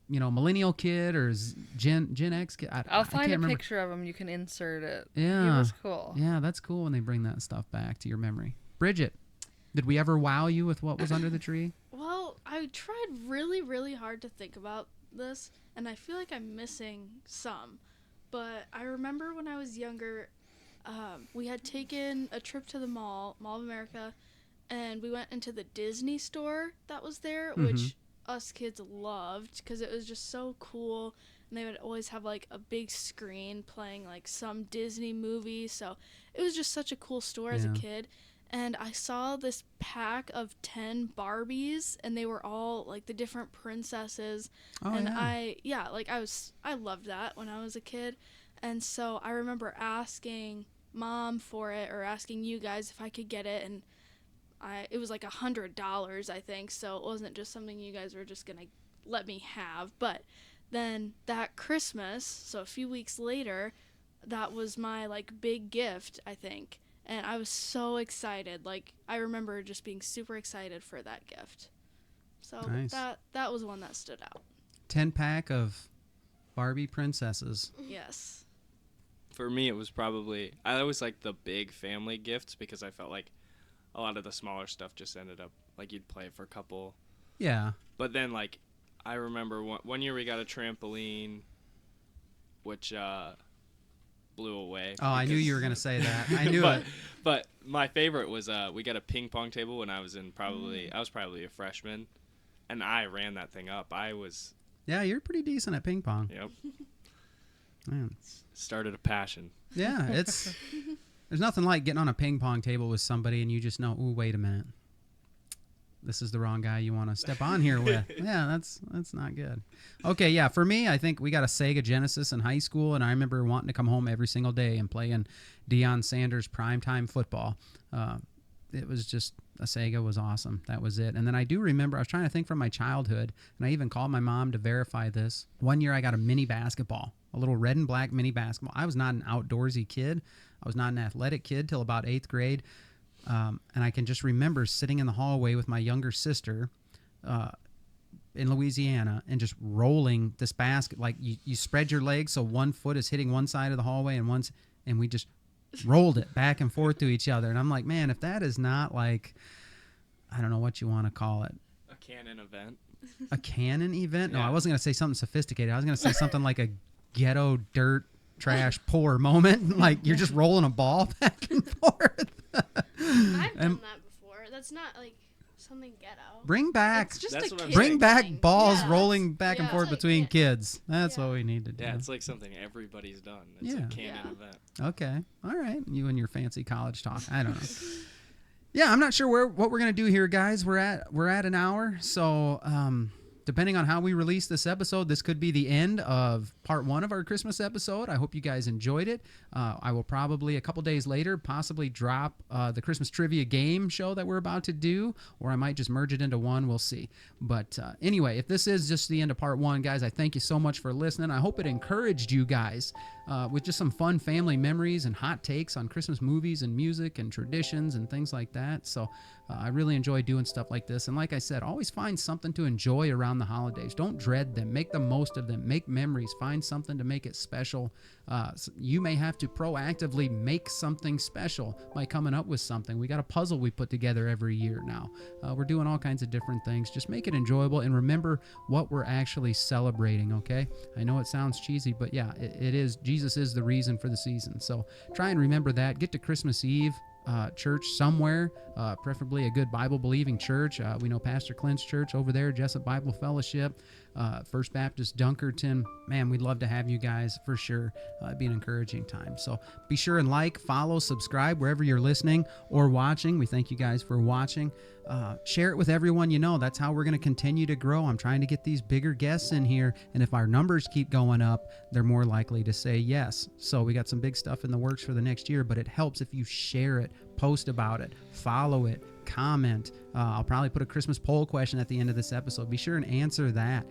Speaker 1: millennial kid or Gen X kid. I
Speaker 4: I'll find
Speaker 1: can't
Speaker 4: a
Speaker 1: remember.
Speaker 4: picture of him. You can insert it.
Speaker 1: Yeah.
Speaker 4: He was cool.
Speaker 1: Yeah, that's cool when they bring that stuff back to your memory. Bridget, did we ever wow you with what was under the tree?
Speaker 2: Well, I tried really, really hard to think about this, and I feel like I'm missing some. But I remember when I was younger, we had taken a trip to the Mall of America, and we went into the Disney store that was there, which us kids loved because it was just so cool. And they would always have a big screen playing some Disney movie. So it was just such a cool store as a
Speaker 1: Yeah.
Speaker 2: kid. And I saw this pack of 10 Barbies, and they were all the different princesses.
Speaker 1: Oh,
Speaker 2: and
Speaker 1: yeah.
Speaker 2: I loved that when I was a kid. And so I remember asking Mom for it, or asking you guys if I could get it, and it was $100, I think, so it wasn't just something you guys were just gonna let me have. But then that Christmas, so a few weeks later, that was my big gift, I think. And I was so excited. I remember just being super excited for that gift. So
Speaker 1: Nice.
Speaker 2: that was one that stood out.
Speaker 1: 10-pack of Barbie princesses.
Speaker 2: Yes.
Speaker 5: For me, it was probably, I always liked the big family gifts because I felt like a lot of the smaller stuff just ended up you'd play for a couple.
Speaker 1: Yeah.
Speaker 5: But then I remember one year we got a trampoline, which blew away.
Speaker 1: Oh, I knew
Speaker 5: because-
Speaker 1: you were going to say that. I knew
Speaker 5: but,
Speaker 1: it.
Speaker 5: But my favorite was we got a ping pong table when I was probably a freshman, and I ran that thing up.
Speaker 1: Yeah, you're pretty decent at ping pong.
Speaker 5: Yep,
Speaker 1: Man.
Speaker 5: started a passion.
Speaker 1: Yeah, there's nothing like getting on a ping pong table with somebody and you just know, ooh, wait a minute. This is the wrong guy you want to step on here with. Yeah, that's not good. Okay, yeah, for me, I think we got a Sega Genesis in high school, and I remember wanting to come home every single day and play in Deion Sanders primetime football. It was just, a Sega was awesome. That was it. And then I do remember, I was trying to think from my childhood, and I even called my mom to verify this. One year I got a mini basketball, a little red and black mini basketball. I was not an outdoorsy kid. I was not an athletic kid till about 8th grade. And I can just remember sitting in the hallway with my younger sister in Louisiana and just rolling this basket. You spread your legs so one foot is hitting one side of the hallway and we just rolled it back and forth to each other. And I'm like, man, if that is not I don't know what you want to call it.
Speaker 5: A canon event.
Speaker 1: A canon event? No,
Speaker 5: Yeah.
Speaker 1: I wasn't going to say something sophisticated. I was going to say something like a ghetto dirt trash pour moment. You're just rolling a ball back and forth.
Speaker 7: I've done that before. That's not something ghetto.
Speaker 1: Bring back
Speaker 2: It's just
Speaker 5: That's
Speaker 2: a
Speaker 5: what I'm
Speaker 2: kid
Speaker 1: Bring back
Speaker 2: thing.
Speaker 1: balls
Speaker 7: Yeah.
Speaker 1: rolling back and
Speaker 7: Yeah.
Speaker 1: forth
Speaker 7: It's like,
Speaker 1: between
Speaker 7: yeah.
Speaker 1: kids. That's
Speaker 7: Yeah.
Speaker 1: what we need to do.
Speaker 5: Yeah, it's something everybody's done. It's
Speaker 1: Yeah.
Speaker 5: a canon
Speaker 2: Yeah.
Speaker 5: event.
Speaker 1: Okay. All right. You and your fancy college talk. I don't know. Yeah, I'm not sure what we're gonna do here, guys. We're at an hour, so depending on how we release this episode, this could be the end of part 1 of our Christmas episode. I hope you guys enjoyed it. I will probably a couple days later possibly drop the Christmas trivia game show that we're about to do, or I might just merge it into one. We'll see. But anyway, if this is just the end of part 1, guys, I thank you so much for listening. I hope it encouraged you guys with just some fun family memories and hot takes on Christmas movies and music and traditions and things like that. So I really enjoy doing stuff like this. And like I said, always find something to enjoy around the holidays. Don't dread them. Make the most of them. Make memories. Find something to make it special. You may have to proactively make something special by coming up with something. We got a puzzle we put together every year now. We're doing all kinds of different things. Just make it enjoyable and remember what we're actually celebrating, okay? I know it sounds cheesy, but yeah, it is. Jesus is the reason for the season. So try and remember that. Get to Christmas Eve. Church somewhere, preferably a good Bible-believing church. We know Pastor Clint's church over there, Jessup Bible Fellowship, First Baptist Dunkerton. Man, we'd love to have you guys for sure. It'd be an encouraging time. So be sure and like, follow, subscribe wherever you're listening or watching. We thank you guys for watching. Share it with everyone you know. That's how we're going to continue to grow. I'm trying to get these bigger guests in here, and if our numbers keep going up, they're more likely to say yes. So we got some big stuff in the works for the next year, but it helps if you share it, post about it, follow it, comment. I'll probably put a Christmas poll question at the end of this episode. Be sure and answer that.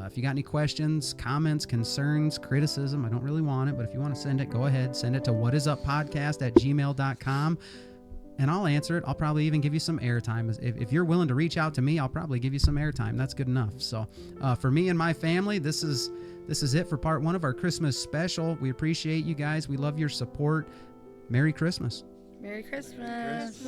Speaker 1: If you got any questions, comments, concerns, criticism, I don't really want it, but if you want to send it, go ahead. Send it to whatisuppodcast@gmail.com. And I'll answer it. I'll probably even give you some airtime. If you're willing to reach out to me, I'll probably give you some airtime. That's good enough. So for me and my family, this is it for part 1 of our Christmas special. We appreciate you guys. We love your support. Merry Christmas.
Speaker 4: Merry Christmas.